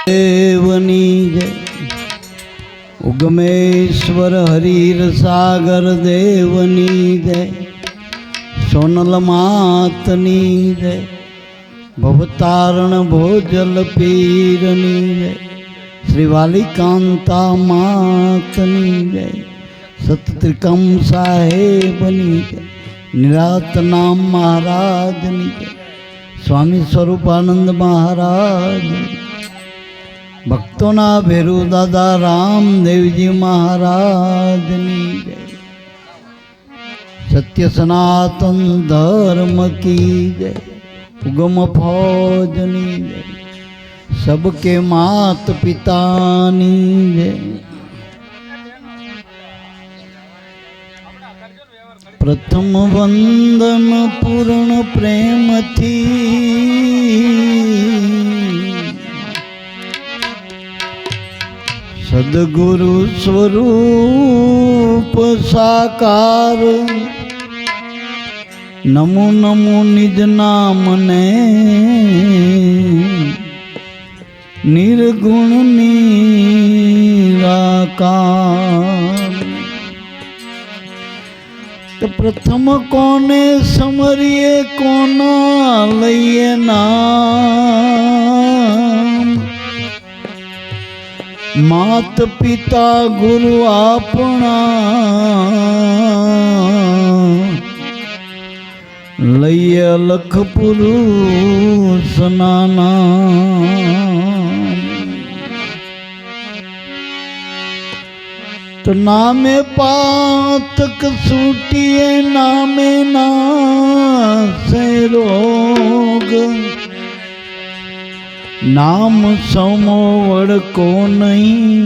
देवनी जय उगमेश्वर हरीर सागर देवनी जय सोनल मातनी जय भवतारण भोजल पीरनी जय श्री वालिकांता मातनी जय सत्रिकम साहेबनी जय निरात नाम महाराजनी जय स्वामी स्वरूपानंद महाराज भक्तों ना भेरू दादा रामदेव जी महाराज जय सत्य सनातन धर्म की जय उगम फौजनी जय सबके मात पितानी जय प्रथम वंदन पूर्ण प्रेम थी सद्गुरु स्वरूप साकार नमो नमो निज नाम ने निर्गुण निराकार। तो प्रथम कोने समरिए कोना लइए नाम मात पिता गुरु आपना लइए अलख पुरुष नाना। तो नामे पातक सूटिए नामे नासे रोग नाम समोवड़ को नहीं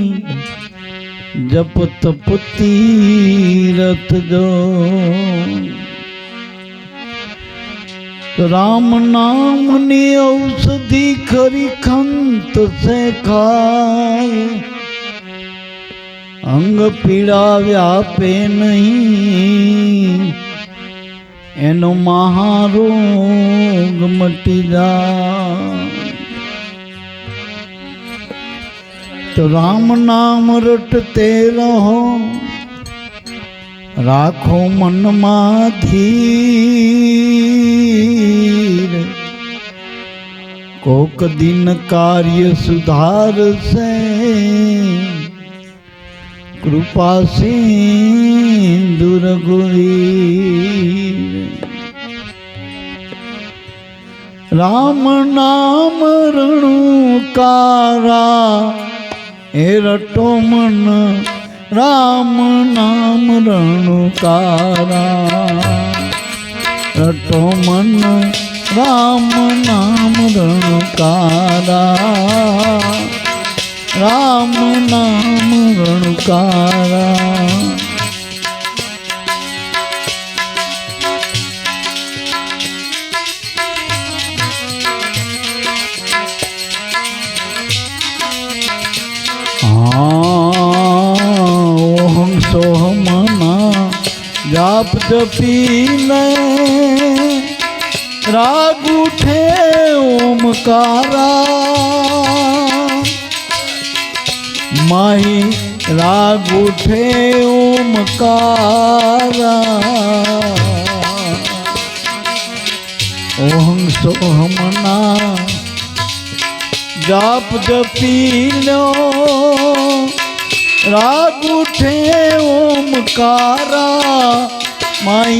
जप तप तीरथ जो। तो राम नाम नी औषधि खरी खंत से खाए अंग पीड़ा व्यापे नहीं एनो महारोग मटी जाए। तो राम नाम रटते रहो राखो मन में धीर कोक दिन कार्य सुधार से कृपा सिंधुर गुरीर। राम नाम रणुकारा ए रटो मन राम नाम रणुकारा रटो मन राम नाम रणुकारा राम नाम रणुकारा। ओहं सोहमना जाप जपी ले राग उठे ओमकारा माही राग उठे ओमकारा। ओहं सोहमना जाप जपी लो राग उठे ओमकारा माई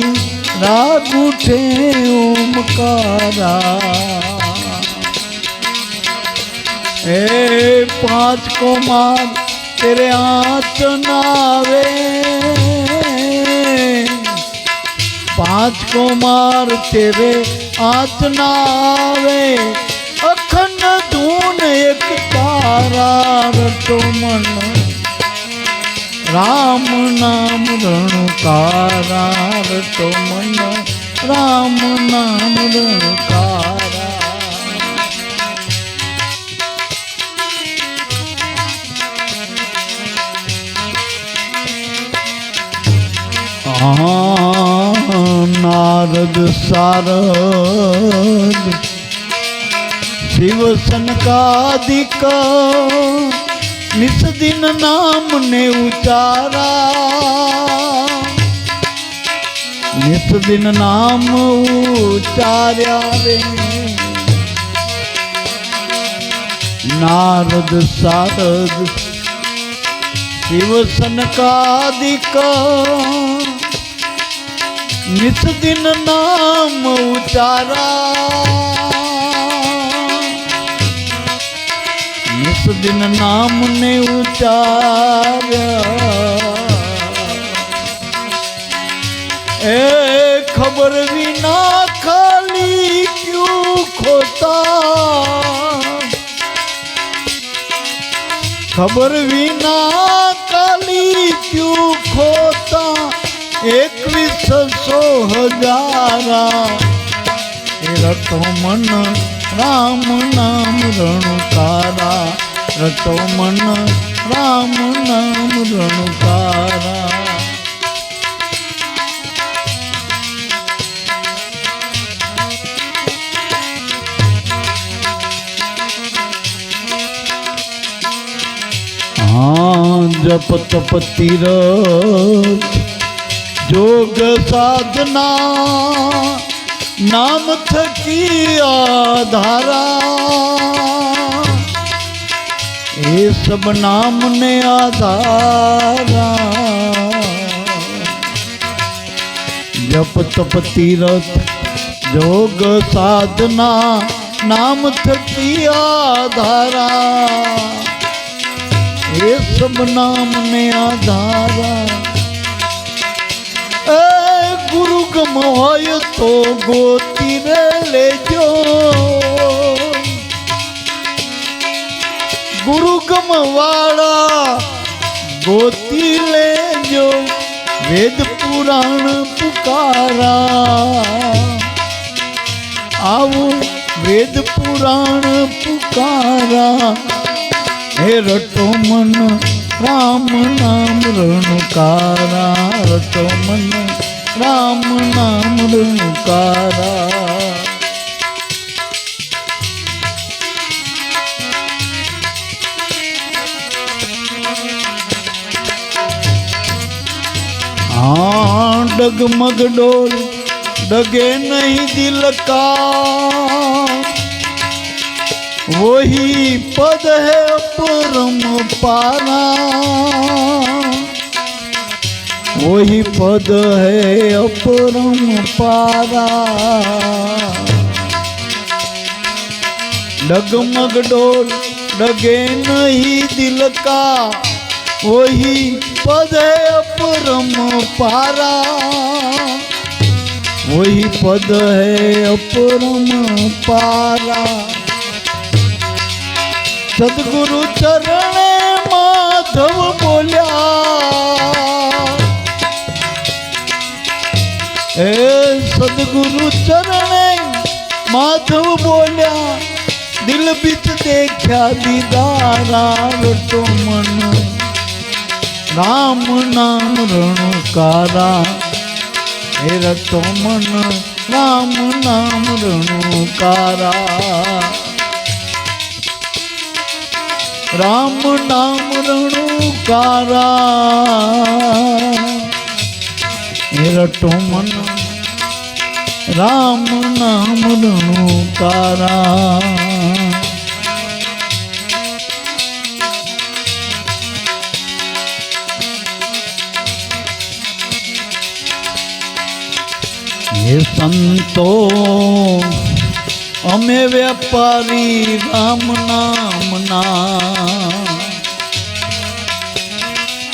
राग उठे ओमकारा। ए पांच कुमार तेरे आँच नावे पांच कुमार तेरे आँच नावे अखंड धून एक तारा रटो मन राम नाम रणुकारा रटो मन राम नाम रणुकारा। नारद सारद शिव सनकादिक निस दिन नाम ने उचारा निस दिन नाम उचार्या रे नारद सारद शिव सनकादिक निस दिन नाम उचारा निस दिन नाम ने उचारा ए खबर विना खाली क्यों खोता खबर विना खाली क्यों खोता 2100 हजारा रटो मन राम नाम रणुकारा रटो मन राम नाम रणुकारा हाँ जप तप तीरथ जोग साधना नाम थकी आधारा ये सब नाम ने आधारा जप तप तीरथ जोग साधना नाम थकी आधारा ये सब नाम ने आधारा गुरु गम होय तो गोती रे ले जो गुरु गम वाला गोती ले जो वेद पुराण पुकारा आओ वेद पुराण पुकारा हे रटो मन राम नाम रणुकारा रटो मन राम नाम रणुकारा हाँ डगमग डोल डगे नहीं दिल का वही पद है परम पारा वही पद है अपरम पारा डगमग डोल डगे नहीं दिल का वही पद है अपरम पारा वही पद है अपरम पारा सदगुरु चरणे माधव बोल्या ए सदगुरु चरणे माधव बोल्या दिल बिच देखा दीदारा रटो मन राम नाम रणुकारा हे रटो मन राम नाम रणुकारा राम नाम रणुकारा रटो मन राम नाम रणुकारा ये संतो अमे व्यापारी राम नाम ना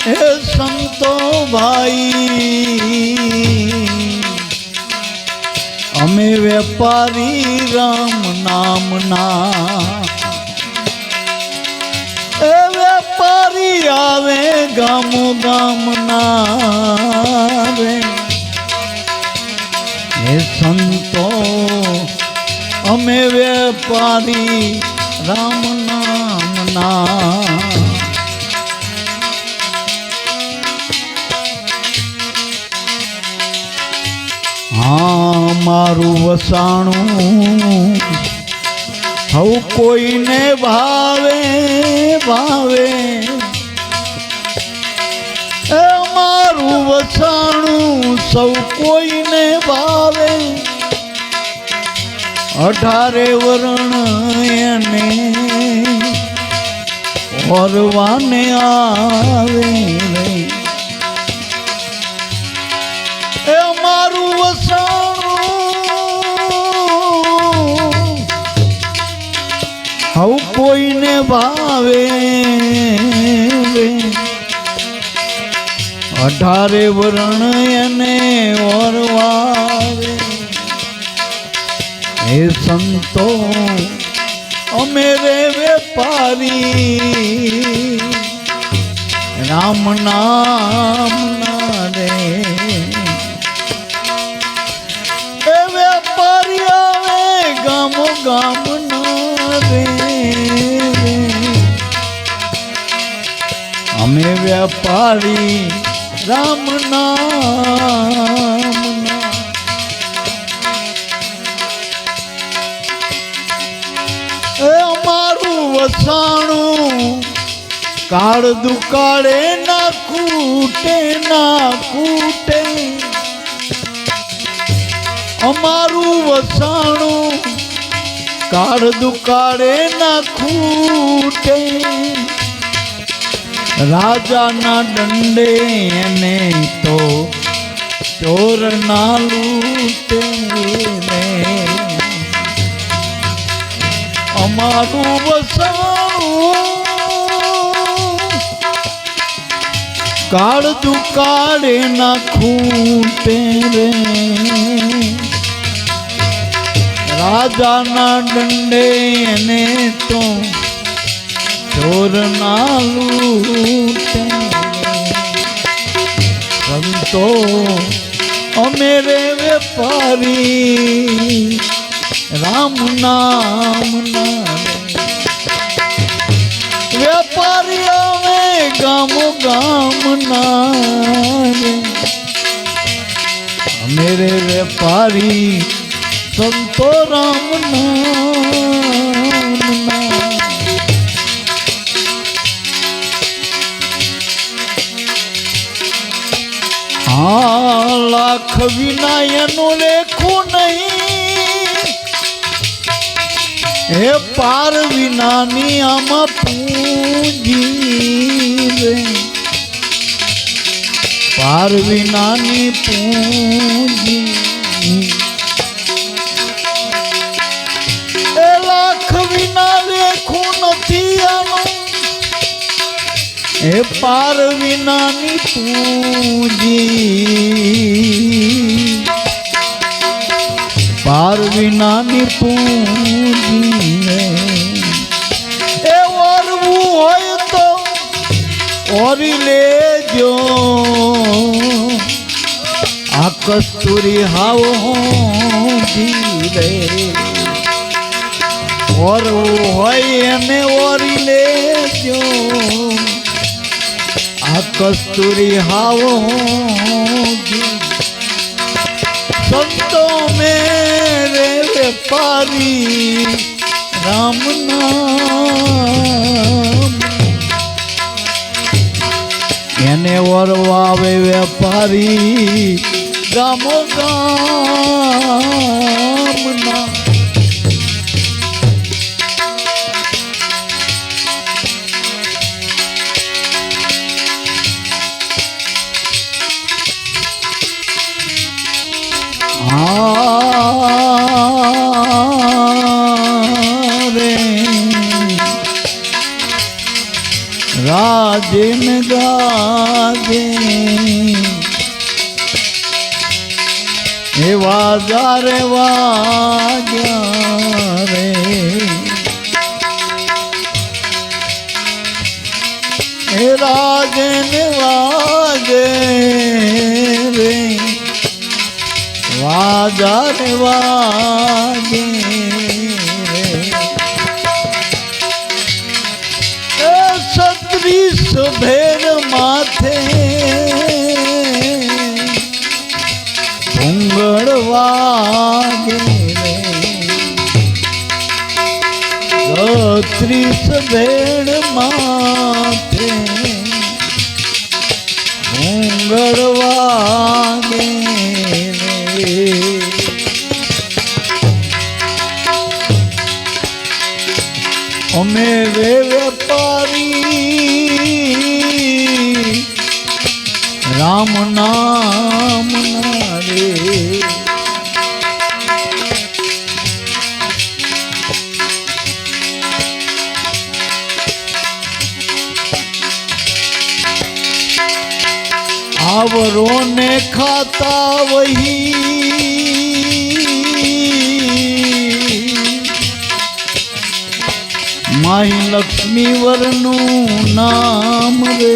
हे संतो भाई अमे व्यापारी राम नाम ना ए व्यापारी आवे गामो गाम ना रे हे संतो अमे व्यापारी राम नाम ना हाँ मारू वसाणू હવ કોઈને ભાવે ભાવે એ મારું વસાણું સૌ કોઈને ભાવે 18 વરણ એને ઓરવાને આવે એ મારું વસાણું હવ કોઈને ભાવે 18 વરણ એને ઓરવાવે હે સંતો અમે રે વેપારી રામ નામ ના રે એ વેપારી આવે ગામો ગામ ના રે અમે વેપારી રામ નામ અમારું વસાણું કાળ દુકાળે ના ખૂટે અમારું વસાણું કાળ દુકાળે ના ખૂટે રાજાના દંડે એને તો ચોર ના લૂટે અમારું વસાણું કાળ દુકાળે ના ખૂટે રે રાજાના દંડે એને તો ચોર ના લૂટે સંતો અમે રે વેપારી રામ નામ ના વેપારી આવે ગામો ગામ ના અમે રે વેપારી સંતો રામ નામ ના હા લાખ વિનાયનો લેખો નહીં હે પાર વિનાની આમાં પૂંજી રે પાર વિનાની પૂંજી એ લાખ વિના લેખું નથી આનો હે પાર વિનાની પૂંજી પાર વિનાની પૂંજી એ ઓરવું હોય તો ઓરી લેજો આ કસ્તુરી હાવ રે ઓરવું હોય એને ઓરી લેજો આ કસ્તુરી હાવ સંતો મેરે વેપારી રામ નામ એને વરવાવે વેપારી ગામો ગામ ના રે રાજન ગાજે હે વાજા રે વાજા રે હે રાજન વાજે રે વાજા રે વાજે રે 36 ભેર માથે ભૂંગળ વાગે રે 32 ભેડ માથે ઘૂંઘર વાગે રે. અમે વેપારી રામ નામ ના રે. आवरों ने खाता वही माही लक्ष्मी वरનું नाम रे.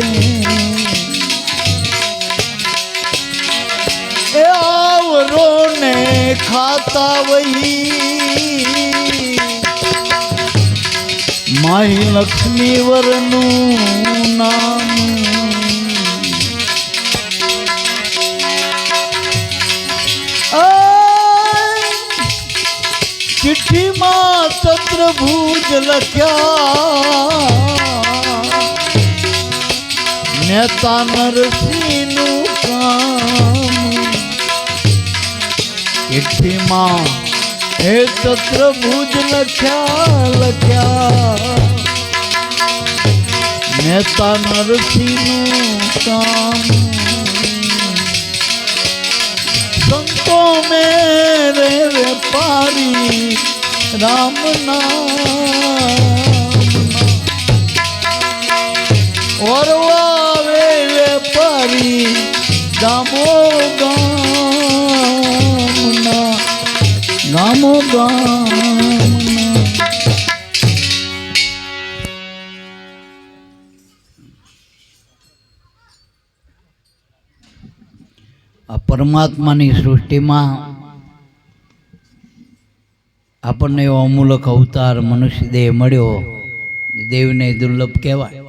ए आवरों ने खाता वही माही लक्ष्मी वरનું नाम. चिट्ठी मां चतुर्भुज लख्या नेता नरसिंह નું કામ. चिट्ठी मां हे चतुर्भुज લખ્યા नेता नरसिंह નું કામ. संतों में रे व्यापारी राम नाम और वावे व्यापारी गामो गामना गामो गामना. આ પરમાત્માની સૃષ્ટિમાં આપણને એવો અમૂલક અવતાર મનુષ્ય દેહ મળ્યો. દેવને દુર્લભ કહેવાય.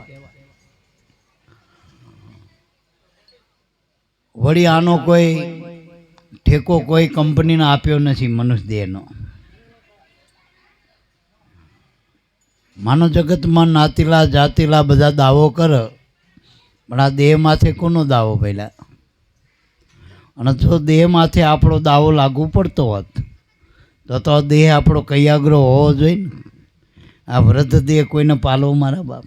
વળી આનો કોઈ ઠેકો કોઈ કંપનીને આપ્યો નથી મનુષ્ય દેહનો. માનવ જગતમાં નાતીલા જાતીલા બધા દાવો કરે, પણ આ દેહ માથે કોનો દાવો પહેલા? અને જો દેહ માથે આપણો દાવો લાગુ પડતો હોત તો દેહ આપણો કૈયાગ્રો હોવો જોઈએ ને. આ વૃદ્ધ દેહ કોઈને પાલવો મારા બાપ.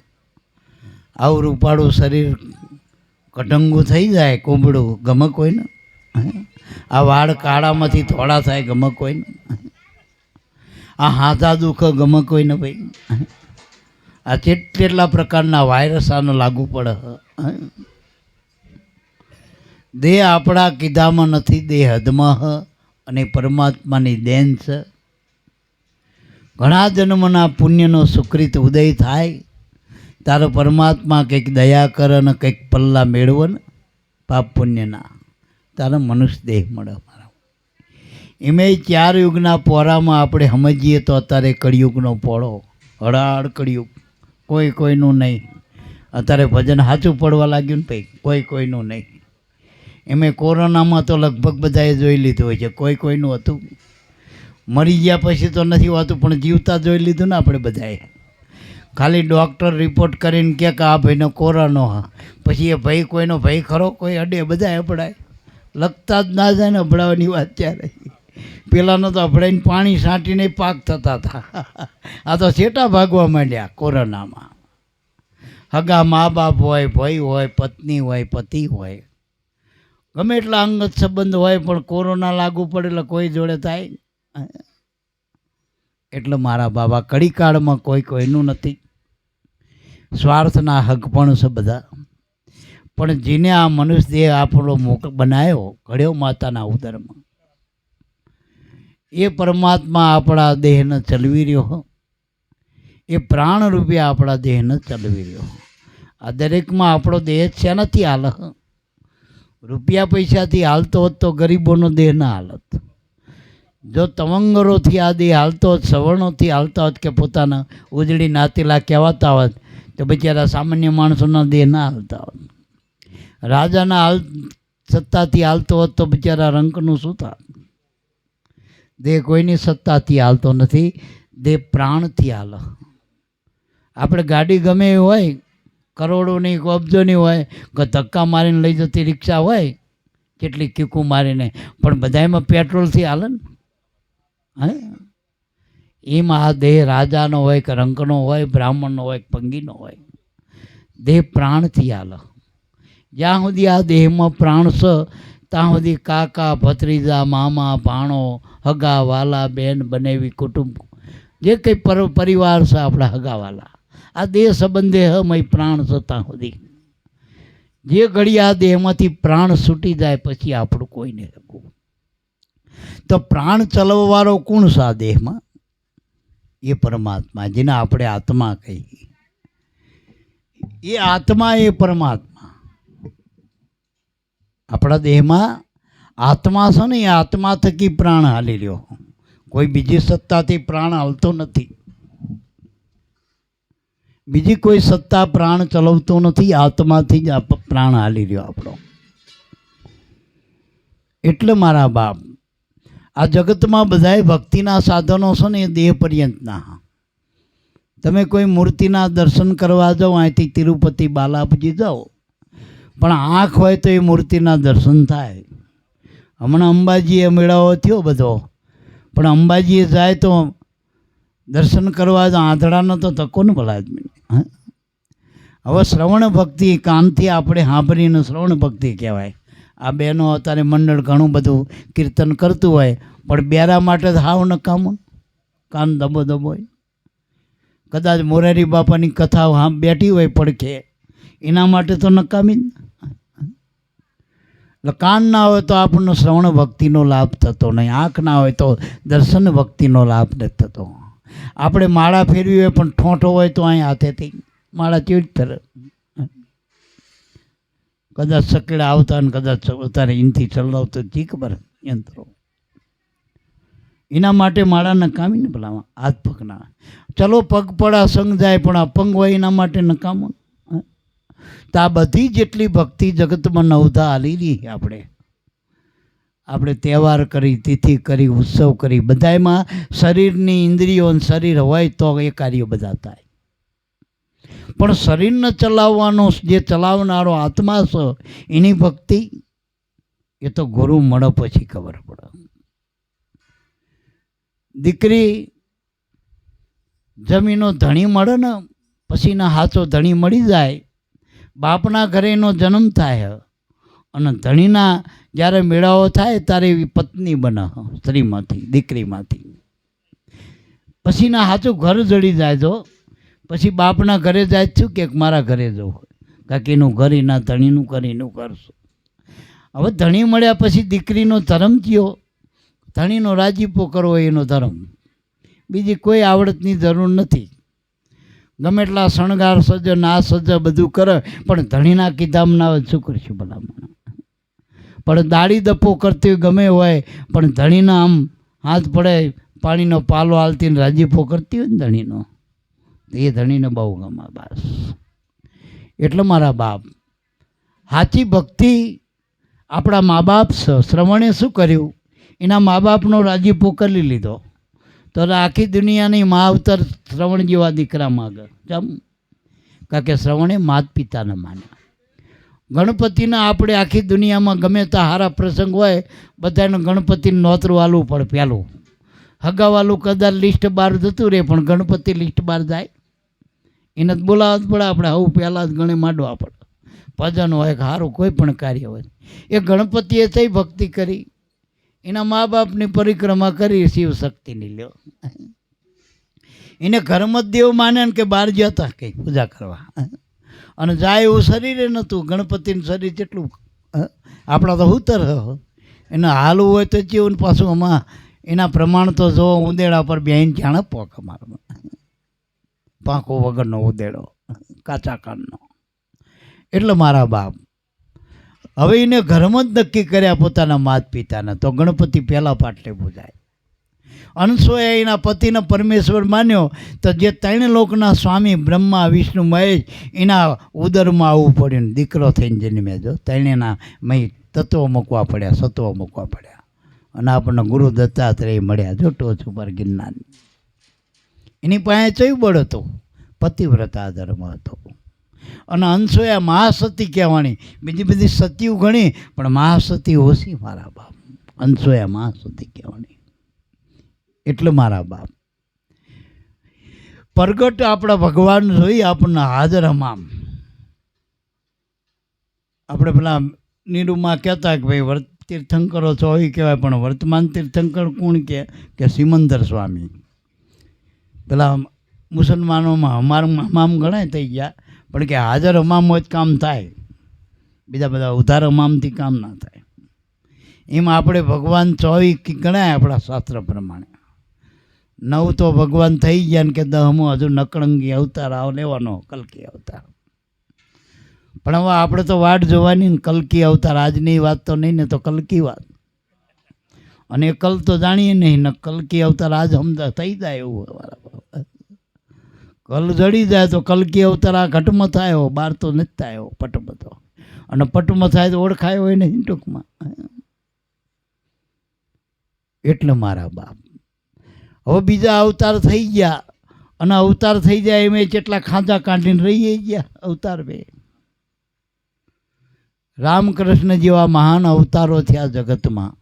આવું રૂપાળું શરીર કટંગું થઈ જાય, કુંબળું ગમે કોઈને? આ વાળ કાળામાંથી થોડા થાય ગમે કોઈને? આ હાથા દુઃખ ગમે કોઈને ભાઈ? આ કેટલા પ્રકારના વાયરસ આનો લાગુ પડે. દેહ આપણા કીધામાં નથી, દેહ હદમાં અને પરમાત્માની દેન છે. ઘણા જન્મના પુણ્યનો સુકૃત ઉદય થાય તારો પરમાત્મા કંઈક દયા કરે અને કંઈક પલ્લા મેળવો ને પાપ પુણ્યના, તારો મનુષ્ય દેહ મળે. મારા એમે 4 યુગના પોરામાં આપણે સમજીએ તો અત્યારે કળિયુગનો પોળો, હળાળ કળિયુગ, કોઈ કોઈનું નહીં. અત્યારે ભજન સાચું પડવા લાગ્યું ને ભાઈ, કોઈ કોઈનું નહીં. એમે કોરોનામાં તો લગભગ બધાએ જોઈ લીધું હોય છે, કોઈ કોઈનું હતું. મરી ગયા પછી તો નથી હોતું, પણ જીવતા જોઈ લીધું ને આપણે બધાએ. ખાલી ડૉક્ટર રિપોર્ટ કરીને કહે કે આ ભાઈનો કોરોનો હા, પછી એ ભાઈ કોઈનો ભાઈ ખરો? કોઈ અડે, બધા અપડાય. લગતા જ ના જાય ને અભડાવાની વાત ત્યારે. પેલાનો તો અભડાઈને પાણી છાંટીને પાક થતા હતા. આ તો છેટા ભાગવા માંડ્યા કોરોનામાં. હગા મા બાપ હોય, ભાઈ હોય, પત્ની હોય, પતિ હોય, ગમે એટલા અંગત સંબંધ હોય, પણ કોરોના લાગુ પડે એટલે કોઈ જોડે થાય. એટલે મારા બાબા કડીકાળમાં કોઈ કોઈનું નથી. સ્વાર્થના હક પણ છે બધા. પણ જેને આ મનુષ્ય દેહ આપણો બનાવ્યો, ઘડ્યો માતાના ઉદરમાં, એ પરમાત્મા આપણા દેહને ચલવી રહ્યો. એ પ્રાણ રૂપે આપણા દેહને ચલવી રહ્યો. આ દરેકમાં આપણો દેહ છે નથી હાલ. રૂપિયા પૈસાથી હાલતો હોત તો ગરીબોનો દેહ ના હાલત. જો તવંગરોથી આ દેહ હાલતો હોત, સવર્ણોથી હાલતા હોત, કે પોતાના ઉજળી નાતીલા કહેવાતા હોત, તો બિચારા સામાન્ય માણસોના દેહ ના હાલતા હોત. રાજાના સત્તાથી હાલતો હોત તો બિચારા રંકનું શું થાત? દેહ કોઈની સત્તાથી હાલતો નથી, દેહ પ્રાણથી હાલે. આપણે ગાડી ગમે એવી હોય, કરોડોની અબજોની હોય, કે ધક્કા મારીને લઈ જતી રિક્ષા હોય, કેટલી કીકું મારીને, પણ બધામાં પેટ્રોલથી હાલે ને. હે એમાં આ દેહ રાજાનો હોય કે રંકનો હોય, બ્રાહ્મણનો હોય કે પંગીનો હોય, દેહ પ્રાણથી હાલે. જ્યાં સુધી આ દેહમાં પ્રાણ છે ત્યાં સુધી કાકા, ભત્રીજા, મામા, ભાણો, હગા વાલા, બેન, બનેવી, કુટુંબ, જે કંઈ પરિવાર છે આપણા હગાવાલા, આ દેહ સંબંધે હમય પ્રાણ છે ત્યાં સુધી. જે ઘડી આ દેહમાંથી પ્રાણ છૂટી જાય પછી આપણું કોઈને શકવું. તો પ્રાણ ચલાવવાળો કોણ છે આ દેહમાં? એ પરમાત્મા, જેને આપણે આત્મા કહીએ. એ આત્મા એ પરમાત્મા. આપણા દેહમાં આત્મા છે ને, એ આત્મા થકી પ્રાણ હાલી રહ્યો. કોઈ બીજી સત્તાથી પ્રાણ હાલતો નથી. બીજી કોઈ સત્તા પ્રાણ ચલાવતો નથી, આત્માથી જ પ્રાણ હાલી રહ્યો આપણો. એટલે મારા બાપ, આ જગતમાં બધાય ભક્તિના સાધનો છે ને એ દેહ પર્યંતના. તમે કોઈ મૂર્તિના દર્શન કરવા જાઓ, અહીંથી તિરુપતિ બાલાજી જાઓ, પણ આંખ હોય તો એ મૂર્તિના દર્શન થાય. હમણાં અંબાજીએ મેળાવો થયો બધો, પણ અંબાજીએ જાય તો દર્શન કરવા તો આંધળાનો તો ધક્કો ન ભલા આદમી. હવે શ્રવણ ભક્તિ, કાનથી આપણે સાંભળીને શ્રવણ ભક્તિ કહેવાય. આ બહેનો અત્યારે મંડળ ઘણું બધું કીર્તન કરતું હોય, પણ બેરા માટે હાવ નકામું, કાન દબો દબો હોય. કદાચ મોરારી બાપાની કથા હા બેઠી હોય પડખે, એના માટે તો નકામી. એટલે કાન ના હોય તો આપણને શ્રવણ ભક્તિનો લાભ થતો નહીં, આંખ ના હોય તો દર્શન ભક્તિનો લાભ નથી થતો. આપણે માળા ફેરવી હોય પણ ઠોંઠો હોય તો અહીં હાથેથી માળા ચીડ ફેરે. કદાચ સકેડા આવતા ને કદાચ અત્યારે એનથી ચલાવતો જી ખબર યંત્રો. એના માટે માળા નકામી ને ભલામાં હાથ પગના. ચલો પગપડા સંગ જાય પણ અપંગ હોય એના માટે નકામો. તો આ બધી જેટલી ભક્તિ જગતમાં નવધા હાલી રહી આપણે તહેવાર કરી, તિથિ કરી, ઉત્સવ કરી, બધામાં શરીરની ઇન્દ્રિયો શરીર હોય તો એ કાર્યો બધા થાય. પણ શરીરને ચલાવવાનો જે ચલાવનારો આત્મા છે એની ભક્તિ એ તો ગુરુ મળે પછી ખબર પડે. દીકરી જમીનો ધણી મળે ને પછીના હાથો ધણી મળી જાય. બાપના ઘરે એનો જન્મ થાય અને ધણીના જ્યારે મેળાવો થાય ત્યારે એવી પત્ની બને સ્ત્રીમાંથી, દીકરીમાંથી. પછીના હાથું ઘર જડી જાય. જો પછી બાપના ઘરે જાય છું કે મારા ઘરે જવું, કાકીનું ઘર એના ધણીનું ઘર એનું કરશું. હવે ધણી મળ્યા પછી દીકરીનો ધર્મ થયો, ધણીનો રાજીપો કરવો એનો ધર્મ. બીજી કોઈ આવડતની જરૂર નથી. ગમે એટલા શણગાર સજ્જ, ના સજ્જ બધું કરે, પણ ધણીના કીધામાં ના શું કરશું ભલામણ. પણ દાડી દપો કરતી હોય ગમે હોય, પણ ધણીના આમ હાથ પડે પાણીનો પાલો હાલતી ને રાજીપો કરતી હોય ને ધણીનો, એ ધણીને બહુ ગમે બસ. એટલે મારા બાપ, સાચી ભક્તિ આપણા મા બાપ છે. શ્રવણે શું કર્યું? એના મા બાપનો રાજીપો કરી લીધો તો આખી દુનિયાની મા અવતર શ્રવણ જેવા દીકરા માગે. કેમ? કારણ કે શ્રવણે માત પિતાને માન્યા. ગણપતિના આપણે આખી દુનિયામાં ગમે ત્યાં સારા પ્રસંગ હોય બધાને ગણપતિને નોતરું હાલવું પડે. પહેલું હગાવાલું કદાચ લિસ્ટ બહાર જતું રહે પણ ગણપતિ લિસ્ટ બહાર જાય એને જ બોલાવવા જ પડે. આપણે આવું પહેલાં જ ગણે માંડવા પડે. ભજન હોય કે સારું કોઈ પણ કાર્ય હોય, એ ગણપતિએ થઈ ભક્તિ કરી, એના મા બાપની પરિક્રમા કરી, શિવ શક્તિની લ્યો. એને ઘરમાં જ દેવ માને કે બહાર જતા કંઈ પૂજા કરવા, અને જાય એવું શરીરે નહોતું. ગણપતિનું શરીર કેટલું આપણા તો ઉતર એને હાલવું હોય તો જેવું પાછું આમાં એના પ્રમાણ તો જો ઉદેડા પર બેહીને જાણે પોક મારવા, પાંખો વગરનો ઉદેડો કાચા કાનનો. એટલે મારા બાપ હવે એને ઘરમાં જ નક્કી કર્યા પોતાના માત પિતાને તો ગણપતિ પહેલાં પાટલે પૂજાય. અનસૂએ એના પતિને પરમેશ્વર માન્યો તો જે ત્રણ લોકના સ્વામી બ્રહ્મા, વિષ્ણુ, મહેશ એના ઉદરમાં આવવું પડ્યું ને દીકરો થઈને જન્મે. જો ત્રણેના મય તત્વો મૂકવા પડ્યા, સત્વો મૂકવા પડ્યા, અને આપણને ગુરુ દત્તાત્રેય મળ્યા. જો ટોચ ઉપર ગિરનારની એની પાસે ચયું બળ હતું, પતિવ્રતા ધર્મ હતો. અને અનસૂયા મહાસતી કહેવાની, બીજી બધી સતીઓ ઘણી પણ મહાસતી ઓછી મારા બાપ. અનસૂયા મહાસતી કહેવાની એટલે મારા બાપ પ્રગટ આપણા ભગવાન જોઈ આપણને હાજર હમામ. આપણે પેલા નીરુમાં કહેતા કે ભાઈ તીર્થંકરો છો એ કહેવાય, પણ વર્તમાન તીર્થંકર કોણ કે સિમંદર સ્વામી. પેલા મુસલમાનોમાં હમામ ગણાય થઈ ગયા, પણ કે હાજર હમામ હોય જ કામ થાય, બીજા બધા ઉધાર હમામથી કામ ના થાય. એમાં આપણે ભગવાન 24 ગણાય આપણા શાસ્ત્ર પ્રમાણે. 9 તો ભગવાન થઈ ગયા ને કે 10મો હજુ નકળંગી અવતાર લેવાનો, કલ્કી અવતાર. પણ હવે આપણે તો વાટ જોવાની ને, કલ્કી અવતાર આજની વાત તો નહીં ને તો કલ્કી વાત. અને કલ તો જાણીએ નહીં ને, કલ્કી અવતાર આજ સમજા થઈ જાય એવું. કલ જડી જાય તો કલ્કી અવતાર આ ઘટમાં થાય, બહાર તો નથી થાય પટમાં તો. અને પટમાં થાય તો ઓળખાય હોય નહીં ટૂંકમાં. એટલે મારા બાપ હવે બીજા અવતાર થઈ ગયા, અને અવતાર થઈ જાય એમ કેટલા ખાંચા કાઢીને રહી ગયા અવતાર બે. રામકૃષ્ણ જેવા મહાન અવતારો થયા જગતમાં,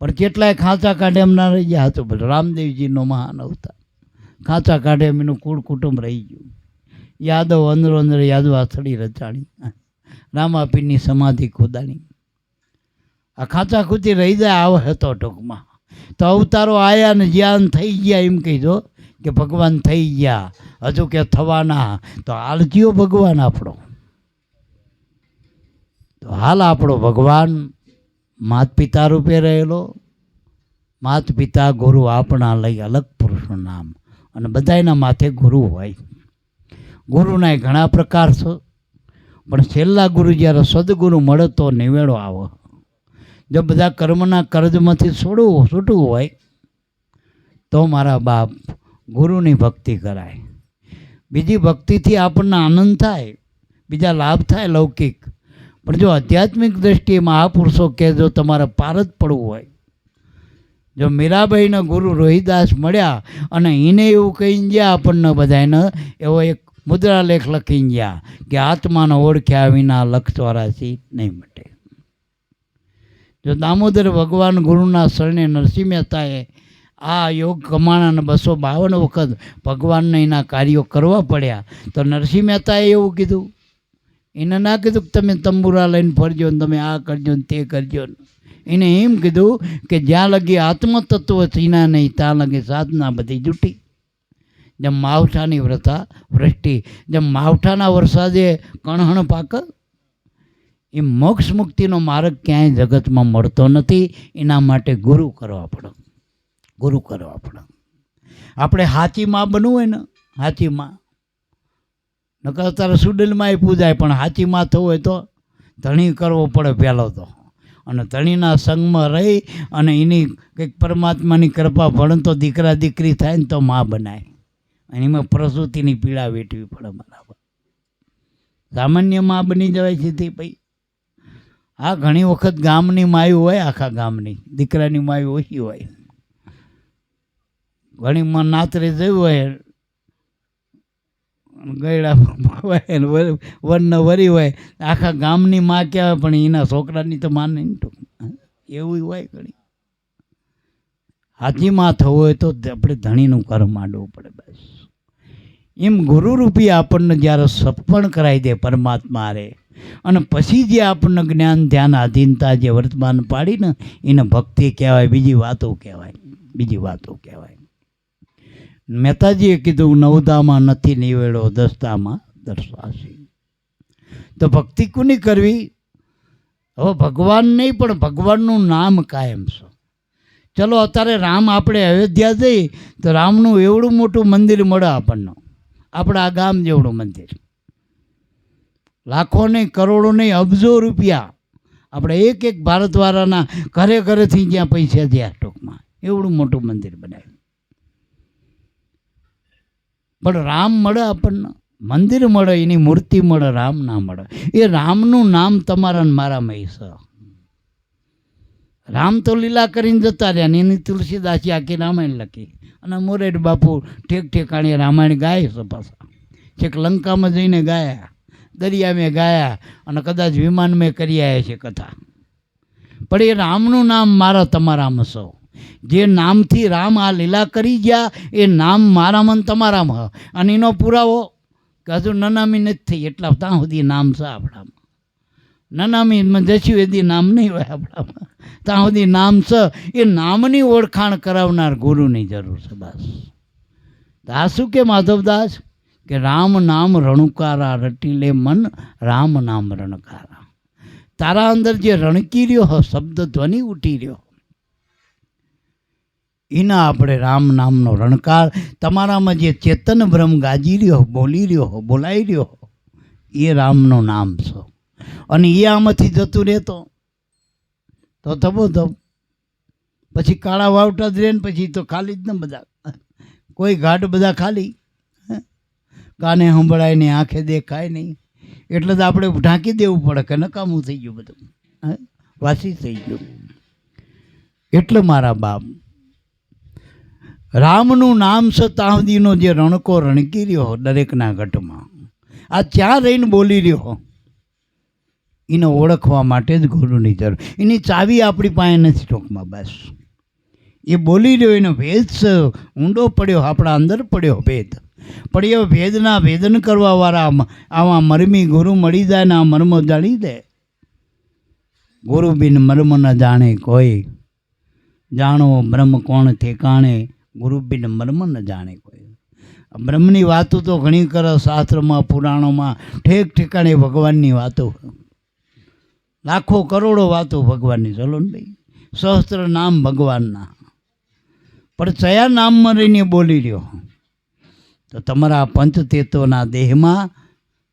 પણ કેટલાય ખાંચા કાઢે એમ ના રહી ગયા. હતું બધું રામદેવજીનો મહાન અવતાર, ખાંચા કાઢે એમ એનું કુળ કુટુંબ રહી ગયું. યાદવ અંદરો અંદર યાદવ આથડી રચાણી, રામાપીરની સમાધિ ખોદાણી. આ ખાંચા ખૂચી રહી જાય આવે હતો ટૂંકમાં. તો અવતારો આયા ને જ્ઞાન થઈ ગયા એમ કહીજો કે ભગવાન થઈ ગયા, હજુ કે થવાના. તો હાલ કયો ભગવાન આપણો? તો હાલ આપણો ભગવાન માત પિતા રૂપે રહેલો. માત પિતા ગુરુ આપણા લઈ અલગ પુરુષનું નામ. અને બધાના માથે ગુરુ હોય. ગુરુના ઘણા પ્રકાર છે, પણ છેલ્લા ગુરુ જ્યારે સદગુરુ મળે તો નિવેડો આવો. જો બધા કર્મના કર્જમાંથી છૂટવું હોય તો મારા બાપ ગુરુની ભક્તિ કરાય. બીજી ભક્તિથી આપણને આનંદ થાય, બીજા લાભ થાય લૌકિક. પણ જો આધ્યાત્મિક દ્રષ્ટિએ મહાપુરુષો કે જો તમારે પાર જ પડવું હોય, જો મીરાબાઈના ગુરુ રોહિદાસ મળ્યા અને એને એવું કહીને ગયા આપણને બધાને, એવો એક મુદ્રાલેખ લખીને ગયા કે આત્માને ઓળખ્યા વિના 184 નહીં મટે. જો દામોદર ભગવાન ગુરુના શરણે નરસિંહ મહેતાએ આ યોગ કમાણાને 252 વખત ભગવાનને એના કાર્યો કરવા પડ્યા, તો નરસિંહ મહેતાએ એવું કીધું. એને ના કીધું કે તમે તંબુરા લઈને ફરજો ને તમે આ કરજો ને તે કરજો. એને એમ કીધું કે જ્યાં લગી આત્મતત્વ ચીના નહીં ત્યાં લગી સાધના બધી જૂટી. જેમ માવઠાની વૃષ્ટિ, જેમ માવઠાના વરસાદે કણહણ પાક, એ મોક્ષ મુક્તિનો માર્ગ ક્યાંય જગતમાં મળતો નથી. એના માટે ગુરુ કરવા પડે, ગુરુ કરવા પડે. આપણે હાચી માં બનવું હોય ને, હાચી માં નકર અત્યારે સુડેલમાં એ પૂજાય, પણ હાચી માં થવું હોય તો ધણી કરવો પડે પહેલો તો. અને ધણીના સંગમાં રહી અને એની કંઈક પરમાત્માની કૃપા ભણે તો દીકરા દીકરી થાય ને તો માં બનાય. અને એમાં પ્રસૂતિની પીડા વેઠવી પડે બરાબર. સામાન્ય માં બની જવાય છે તે ભાઈ. હા, ઘણી વખત ગામની માયું હોય, આખા ગામની દીકરાની માયું ઓછી હોય. ઘણી માં નાતરે જયું હોય, ગયડા હોય, વન વરી હોય, આખા ગામની માં કહેવાય, પણ એના છોકરાની તો માને એવું હોય. ઘણી હાથી માં થવું હોય તો આપણે ધણીનું કર્મ માંડવું પડે બસ. એમ ગુરુરૂપી આપણને જ્યારે સપણ કરાવી દે પરમાત્મા રે, અને પછી જે આપણને જ્ઞાન ધ્યાન આધીનતા જે વર્તમાન પાડીને એને ભક્તિ કહેવાય. બીજી વાતો કહેવાય, બીજી વાતો કહેવાય. મહેતાજીએ કીધું 9દામાં નથી નિવેડો, 10દામાં દર્શાશી. તો ભક્તિ કોની કરવી? હવે ભગવાન નહીં પણ ભગવાનનું નામ કાયમ છે. ચલો અત્યારે રામ આપણે અયોધ્યા જઈ તો રામનું એવડું મોટું મંદિર મળે આપણને, આપણા આ ગામ જેવડું મંદિર. લાખો નહીં, કરોડો નહીં, અબજો રૂપિયા આપણે એક એક ભારતવાળાના ઘરે ઘરેથી જ્યાં પૈસા થયા ટૂંકમાં એવડું મોટું મંદિર બનાવ્યું. પણ રામ મળે આપણને, મંદિર મળે, એની મૂર્તિ મળે, રામ ના મળે. એ રામનું નામ તમારા ને મારામાં છે. રામ તો લીલા કરીને જતા રહ્યા ને એની તુલસીદાસી આખી રામાયણ લખી અને મોરેડ બાપુ ઠેક ઠેકાણે રામાયણ ગાય છે પાછા. છેક લંકામાં જઈને ગાયા, દરિયામાં ગાયા અને કદાચ વિમાનમાં કરી આવ્યા છે કથા. પણ એ રામનું નામ મારા તમારામાં સૌ, જે નામથી રામ આ લીલા કરી ગયા એ નામ મારામાં ને તમારામાં. અને એનો પુરાવો કે હજુ નનામી નથી થઈ એટલા ત્યાં સુધી નામ છે આપણામાં. નનામીમાં જશું એથી નામ નહીં હોય આપણામાં, ત્યાં સુધી નામ છે. એ નામની ઓળખાણ કરાવનાર ગુરુની જરૂર છે બસ. આ શું કે માધવદાસ કે રામ નામ રણુકારા રટી લે મન, રામ નામ રણકારા. તારા અંદર જે રણકી રહ્યો શબ્દ ધ્વનિ ઉઠી રહ્યો એના આપણે રામ નામનો રણકાર, તમારામાં જે ચેતન બ્રહ્મ ગાજી રહ્યો, બોલી રહ્યો, બોલાઈ રહ્યો એ રામનું નામ છે. અને એ આમાંથી જતું રહેતો તો તબો તબ પછી કાળા વાવટા જ રહે ને પછી તો ખાલી જ ને બધા, કોઈ ઘાટ બધા ખાલી, કાને સંભળાય નહીં, આંખે દેખાય નહીં. એટલે તો આપણે ઢાંકી દેવું પડે કે નકામું થઈ ગયું બધું, વાસી થઈ ગયું. એટલે મારા બાપ રામનું નામ શતાબ્દીનો જે રણકો રણકી રહ્યો દરેકના ઘટમાં, આ ત્યાં રહીને બોલી રહ્યો એને ઓળખવા માટે જ ગુરુની જરૂર. એની ચાવી આપણી પાસે નથી ટોકમાં બસ. એ બોલી રહ્યો એનો ભેદ છે, ઊંડો પડ્યો આપણા અંદર પડ્યો ભેદ. પણ એ ભેદના ભેદન કરવાવાળા આવા મરમી ગુરુ મળી જાય ને આ મર્મ જાણી દે. ગુરુ બિન મર્મ ન જાણે કોઈ, જાણો બ્રહ્મ કોણ ઠેકાણે, ગુરુ બિન મર્મ ન જાણે કોઈ. બ્રહ્મની વાતો તો ઘણી કરે શાસ્ત્રમાં પુરાણોમાં, ઠેક ઠેકાણે ભગવાનની વાતો, લાખો કરોડો વાતો ભગવાનની. ચલો ને ભાઈ, સહસ્ત્ર નામ ભગવાનના, પણ કયા નામમાં રહીને બોલી રહ્યો તો તમારા પંચતત્વના દેહમાં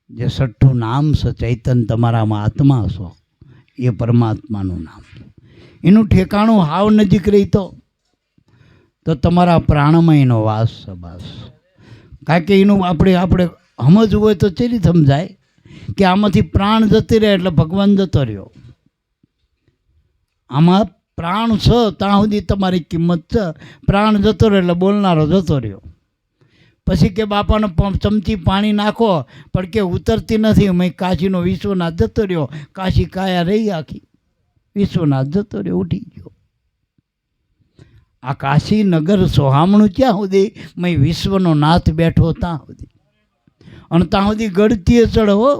જે છઠ્ઠું નામ છે ચૈતન, તમારામાં આત્મા છો એ પરમાત્માનું નામ. એનું ઠેકાણું હાવ નજીક રહી તો તમારા પ્રાણમાં એનો વાસ છે બસ. કારણ કે એનું આપણે સમજવું હોય તો ચેરી સમજાય કે આમાંથી પ્રાણ જતી રહે એટલે ભગવાન જતો રહ્યો. આમાં પ્રાણ છે ત્યાં સુધી તમારી કિંમત છે, પ્રાણ જતો રહ્યો એટલે બોલનારો જતો રહ્યો. પછી કે બાપાને ચમચી પાણી નાખો પણ કે ઉતરતી નથી. મેં કાશીનો વિશ્વનાથ જતો રહ્યો, કાશી કાયા રહી આખી, વિશ્વનાથ જતો રહ્યો, ઉઠી ગયો. આ કાશી નગર સોહામણું ક્યાં સુધી? મેં વિશ્વનો નાથ બેઠો ત્યાં સુધી. અને ત્યાં સુધી ગળતીએ ચડવો,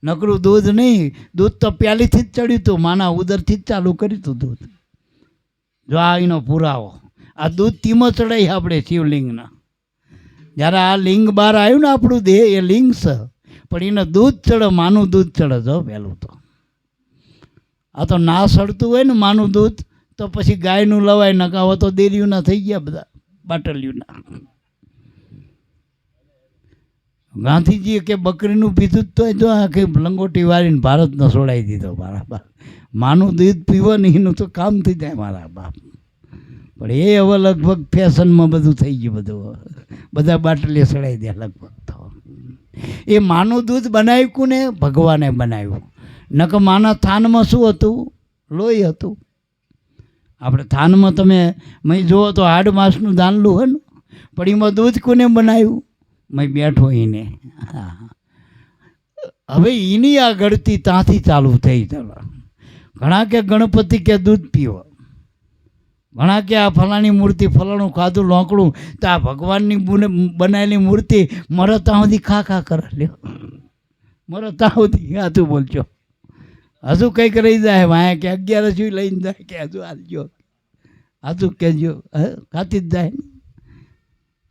નકરું દૂધ નહીં. દૂધ તો પ્યાલીથી જ ચડ્યું હતું, માના ઉદરથી જ ચાલુ કર્યું હતું દૂધ. જો આ એનો પુરાવો. આ દૂધ તીમાં ચડાઈ આપણે શિવલિંગના. જ્યારે આ લિંગ બહાર આવ્યું ને આપણું દેહ એ લિંગ છે, પણ એને દૂધ ચડે, માનું દૂધ ચડે. જો પહેલું તો આ તો ના સડતું હોય ને માનું દૂધ તો પછી ગાયનું લવાય, નકાવો તો દેરીઓના થઈ ગયા બધા, બાટલીઓના. ગાંધીજીએ કે બકરીનું પીધું જ તો જો આખી લંગોટી વાળીને ભારતનો છોડાવી દીધો મારા બાપ. માનું દૂધ પીવો ને એનું તો કામ થઈ જાય મારા બાપ. પણ એ હવે લગભગ ફેશનમાં બધું થઈ ગયું, બધું બધા બાટલીએ ચડાવી દે લગભગ. તો એ માનું દૂધ બનાવ્યું કોને? ભગવાને બનાવ્યું. નકર માના થાનમાં શું હતું? લોહી હતું. આપણે થાનમાં તમે મેં જુઓ તો 8 માસનું દાનલું હોય ને, પણ એમાં દૂધ કોને બનાવ્યું? મેં બેઠો એને. હવે એની આ ગળતી ત્યાંથી ચાલુ થઈ. ચાલો ઘણા કે ગણપતિ કે દૂધ પીવો, ઘણા કે આ ફલાણી મૂર્તિ ફલાણું ખાધું લોંકડું, તો આ ભગવાનની બનાવેલી મૂર્તિ મરે ત્યાં સુધી ખા ખા કરે. લ્યો મરે ત્યાં સુધી હાથું બોલજો. હજુ કંઈક રહી જાય વાંહે કે 11 લઈને જાય કે હજુ હાલજો, હજુ કહેજો, ખાતી જ જાય.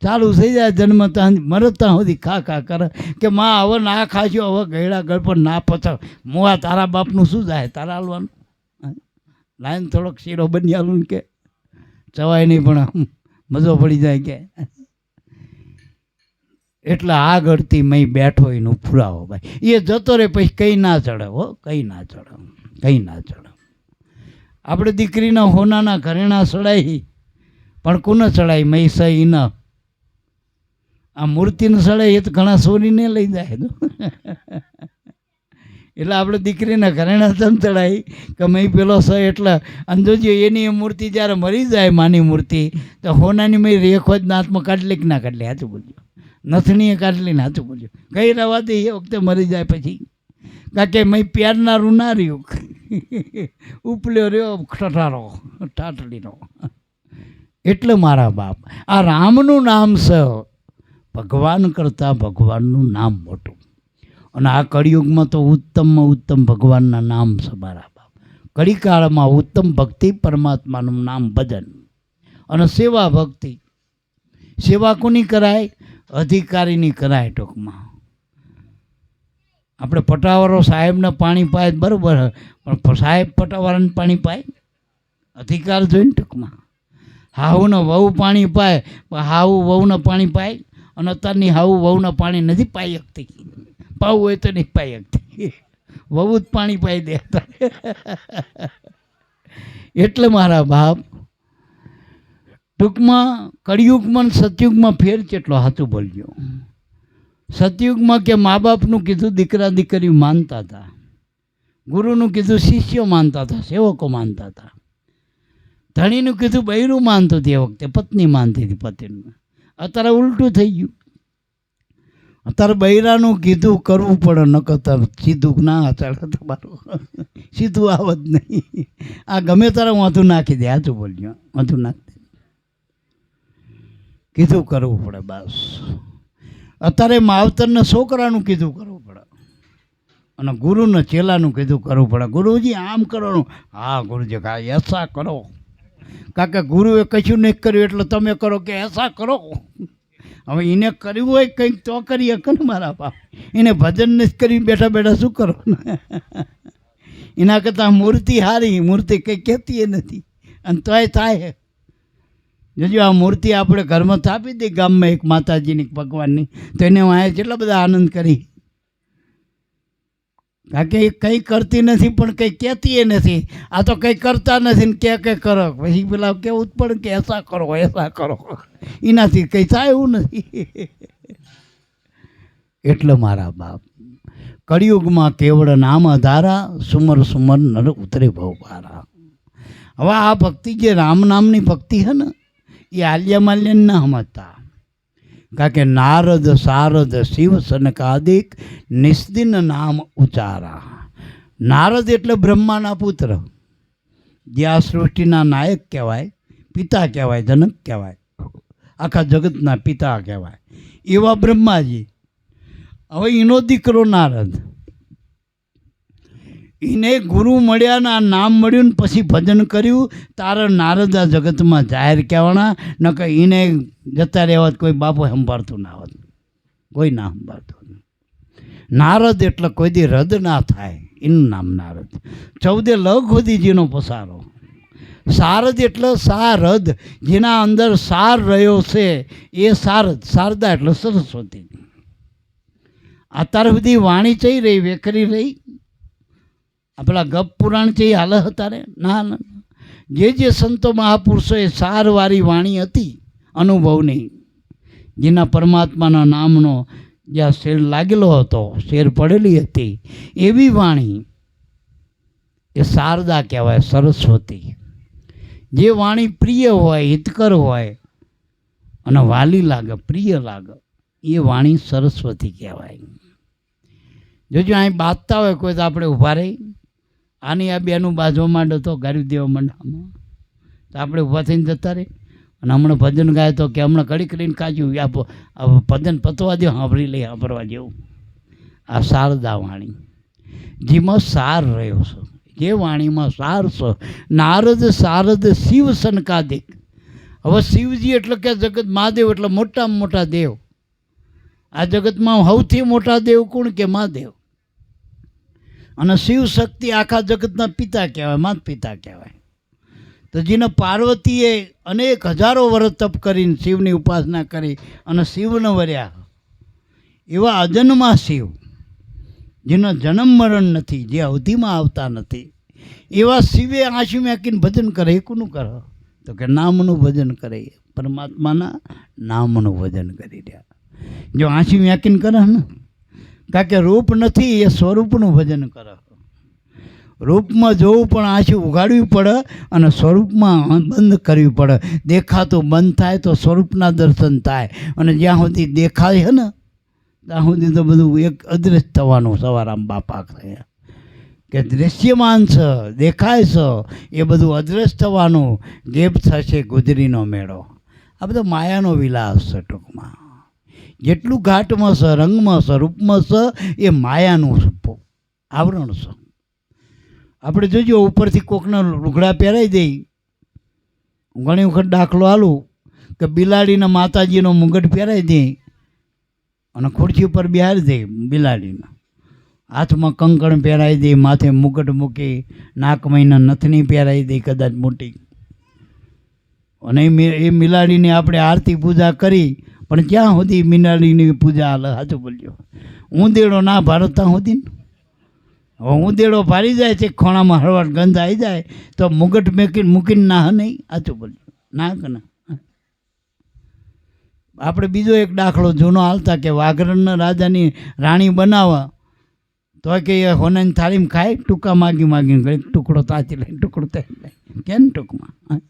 ચાલુ થઈ જાય જન્મ ત્યાં મરે ત્યાં સુધી ખા ખા કરે કે માં હવે ના ખાશો, હવે ગયડા ગળ પર ના પચાવ. મોવા તારા બાપનું શું જાય? તારા હાલવાનું લાઈન થોડોક શીરો બની હાલું કે ચવાય નહીં પણ મજો પડી જાય કે. એટલે આ ગળતી મેં બેઠો એનું પુરાવો ભાઈ. એ જતો રહે પછી કંઈ ના ચડે, હો કંઈ ના ચડે, કંઈ ના ચડે. આપણે દીકરીના હોનાના ઘરેણા ચડાવી પણ કોને ચડાવી? મેં સહી ન આ મૂર્તિને ચડાવી એ તો ઘણા સોરીને લઈ જાય. એટલે આપણે દીકરીના ઘરેણા તમ ચડાવી કે મેં પેલો સ એટલે અને જોજો એની મૂર્તિ જ્યારે મરી જાય માની મૂર્તિ તો હોનાની મેં રેખો જ નાથમાં કાઢલી કે ના કાઢલી હાથું બોલજો નથણીએ કાઢલી ને હાથું બોલજો કઈ રવા દે એ વખતે મરી જાય પછી કારણ કે મેં પ્યારનારું ના રહ્યું ઉપલ્યો રહ્યો ઠઠારો ઠાઠડીનો. એટલે મારા બાપ આ રામનું નામ છે ભગવાન કરતાં ભગવાનનું નામ મોટું. અને આ કળિયુગમાં તો ઉત્તમમાં ઉત્તમ ભગવાનના નામ છે મારા બાપ. કળીકાળમાં ઉત્તમ ભક્તિ પરમાત્માનું નામ ભજન અને સેવા ભક્તિ. સેવા કોની કરાય? અધિકારીની કરાય. ટૂંકમાં આપણે પટાવાળો સાહેબને પાણી પાય બરાબર, પણ સાહેબ પટાવાળાને પાણી પાય? અધિકાર જોઈને ટૂંકમાં. હાહુને વહુ પાણી પાય, હાહુ વહુને પાણી પાય? અને અત્યારની હાહુ વહુને પાણી નથી પાઈ શકતી. પાવું હોય તો નહીં પાઈ શકતી, વહુ જ પાણી પાઈ દે. એટલે મારા બાપ ટૂંકમાં કળિયુગમાં સતયુગમાં ફેર કેટલો હાથું બોલજો. સતયુગમાં કે મા બાપનું કીધું દીકરા દીકરી માનતા હતા, ગુરુનું કીધું શિષ્યો માનતા હતા, સેવકો માનતા હતા, ધણીનું કીધું બૈરું માનતું હતી, એ વખતે પત્ની માનતી હતી પતિનું. અત્યારે ઉલટું થઈ ગયું. અત્યારે બૈરાનું કીધું કરવું પડે, નકર સીધું ના ચાલે તમારું, સીધું આવત નહીં. આ ગમે તારે વાંધું નાખી દે, હાથું બોલ્યો વાંધું નાખી દે, કીધું કરવું પડે બસ. અત્યારે માવતરને છોકરાનું કીધું કરવું પડે અને ગુરુને ચેલાનું કીધું કરવું પડે. ગુરુજી આમ કરવાનું, હા ગુરુજી હા એસા કરો, કારણ કે ગુરુએ કશું નહીં કર્યું એટલે તમે કરો કે એસા કરો. હવે એને કર્યું હોય કંઈક તો કરી શકે ને મારા બાપ. એને ભજન નથી કર્યું બેઠા બેઠા શું કરો? એના કરતાં મૂર્તિ હારી, મૂર્તિ કંઈ કહેતી નથી અને તોય થાય. જોજો આ મૂર્તિ આપણે ઘરમાં સ્થાપી દઈ ગામમાં એક માતાજીની ભગવાનની, તો એને વાંહે કેટલા બધા આનંદ કરી. કારણ કે એ કંઈ કરતી નથી પણ કંઈ કહેતી એ નથી. આ તો કંઈ કરતા નથી ને કે કરો, પછી પેલા કેવું જ પડે કે એસા કરો એસા કરો, એનાથી કંઈ થાય એવું નથી. એટલે મારા બાપ કળિયુગમાં કેવળ નામ આધારા, સુમર સુમર નર ઉતરે ભવ પારા. હવે આ ભક્તિ જે રામ નામની ભક્તિ છે ને એ આલ્યા માલ્યન ના સમજતા. કારણ કે નારદ સારદ શિવ સનકાદિક નિસ્દિન નામ ઉચારા. નારદ એટલે બ્રહ્માના પુત્ર, જે આ સૃષ્ટિના નાયક કહેવાય, પિતા કહેવાય, જનક કહેવાય, આખા જગતના પિતા કહેવાય એવા બ્રહ્માજી. હવે એનો દીકરો નારદ, એને ગુરુ મળ્યા ને આ નામ મળ્યું ને પછી ભજન કર્યું, તારે નારદ આ જગતમાં જાહેર કહેવાના. ન કે એને જતા રહેવા કોઈ બાપો સંભાળતું ના હોત, કોઈ ના સંભાળતું. નારદ એટલે કોઈ દી રદ ના થાય, એનું નામ નારદ. 14 લગ સુધી જેનો પસારો. સારદ એટલે સારદ, જેના અંદર સાર રહ્યો છે એ સારદ. શારદા એટલે સરસ્વતી. અત્યાર સુધી વાણી ચઈ રહી, વેખરી રહી. પેલા ગપ પુરાણ છે એ હાલ હતા રે ના. જે સંતો મહાપુરુષોએ સારવાળી વાણી હતી અનુભવની, જેના પરમાત્માના નામનો જ્યાં શેર લાગેલો હતો, શેર પડેલી હતી, એવી વાણી એ શારદા કહેવાય, સરસ્વતી. જે વાણી પ્રિય હોય, હિતકર હોય અને વાલી લાગે, પ્રિય લાગે, એ વાણી સરસ્વતી કહેવાય. જોજો અહીં બાંધતા હોય કોઈ તો આપણે ઊભા રહી, આની આ બેનું બાજવા માંડો તો ગારી દેવા માંડવામાં, તો આપણે ઊભા થઈને જતા રહે. અને હમણાં ભજન ગાય તો કે હમણાં ઘડી કરીને કાજ્યું આપો, ભજન પતવા દો, સાંભળી લઈ સાંભળવા જેવું. આ શારદા વાણી જેમાં સાર રહ્યો છે, જે વાણીમાં સાર છે. નારદ સારદ શિવ સનકાદિક. હવે શિવજી એટલે કે જગત મહાદેવ એટલે મોટામાં મોટા દેવ. આ જગતમાં સૌથી મોટા દેવ કોણ કે મહાદેવ. અને શિવ શક્તિ આખા જગતના પિતા કહેવાય, માત પિતા કહેવાય. તો જેને પાર્વતીએ અનેક હજારો વર્ષ તપ કરીને શિવની ઉપાસના કરી અને શિવને વર્યા, એવા અજન્મા શિવ, જેનો જન્મ મરણ નથી, જે અવધિમાં આવતા નથી, એવા શિવે આંસુ મેકીને ભજન કરે. એ કોનું કરે? તો કે નામનું ભજન કરે, પરમાત્માના નામનું ભજન કરી રહ્યા. જો આંસુ મેકીને કરે ને કારણ કે રૂપ નથી, એ સ્વરૂપનું ભજન કરે. રૂપમાં જોવું પણ આંસુ ઉગાડવી પડે અને સ્વરૂપમાં બંધ કરવી પડે. દેખાતું બંધ થાય તો સ્વરૂપના દર્શન થાય, અને જ્યાં સુધી દેખાય છે ને ત્યાં સુધી તો બધું એક અદૃશ્ય થવાનું. સવારામ બાપા કહે કે દૃશ્યમાન છે, દેખાય છે, એ બધું અદૃશ્ય થવાનું. ગેપ થશે ગુજરીનો મેળો. આ બધો માયાનો વિલાસ છે. ટૂંકમાં જેટલું ઘાટમાં છે, રંગમાં છે, રૂપમાં છે, એ માયાનું આવરણ છે. આપણે જોજો ઉપરથી કોકના લુગડા પહેરાવી દઈ. ઘણી વખત દાખલો આલું કે બિલાડીના માતાજીનો મુગટ પહેરાવી દે અને ખુરશી ઉપર બેહારી દે. બિલાડીના હાથમાં કંકણ પહેરાવી દે, માથે મુગટ મૂકી, નાક મહિના નથની પહેરાવી દે કદાચ મોટી, અને એ બિલાડીની આપણે આરતી પૂજા કરી. પણ ક્યાં સુધી બિલાડીની પૂજા હાલે? સાચું બોલ્યો. ઊંધેડો ના ભારત સુધી ને. હવે ઊંધેડો ભારી જાય છે, ખોણામાં હળવાટ ગંધ આવી જાય તો મુગટ મૂકીને ના નહીં. સાચું બોલ્યો. ના કે ના? આપણે બીજો એક દાખલો જૂનો હાલતા કે વાઘરણના રાજાની રાણી બનાવવા તો કે એ હોનાની થાળીમાં ખાય, ટૂંકા માગી માગીને ટુકડો તાચી લઈને ટુકડો તાચી લે. કેમ ટૂંકમાં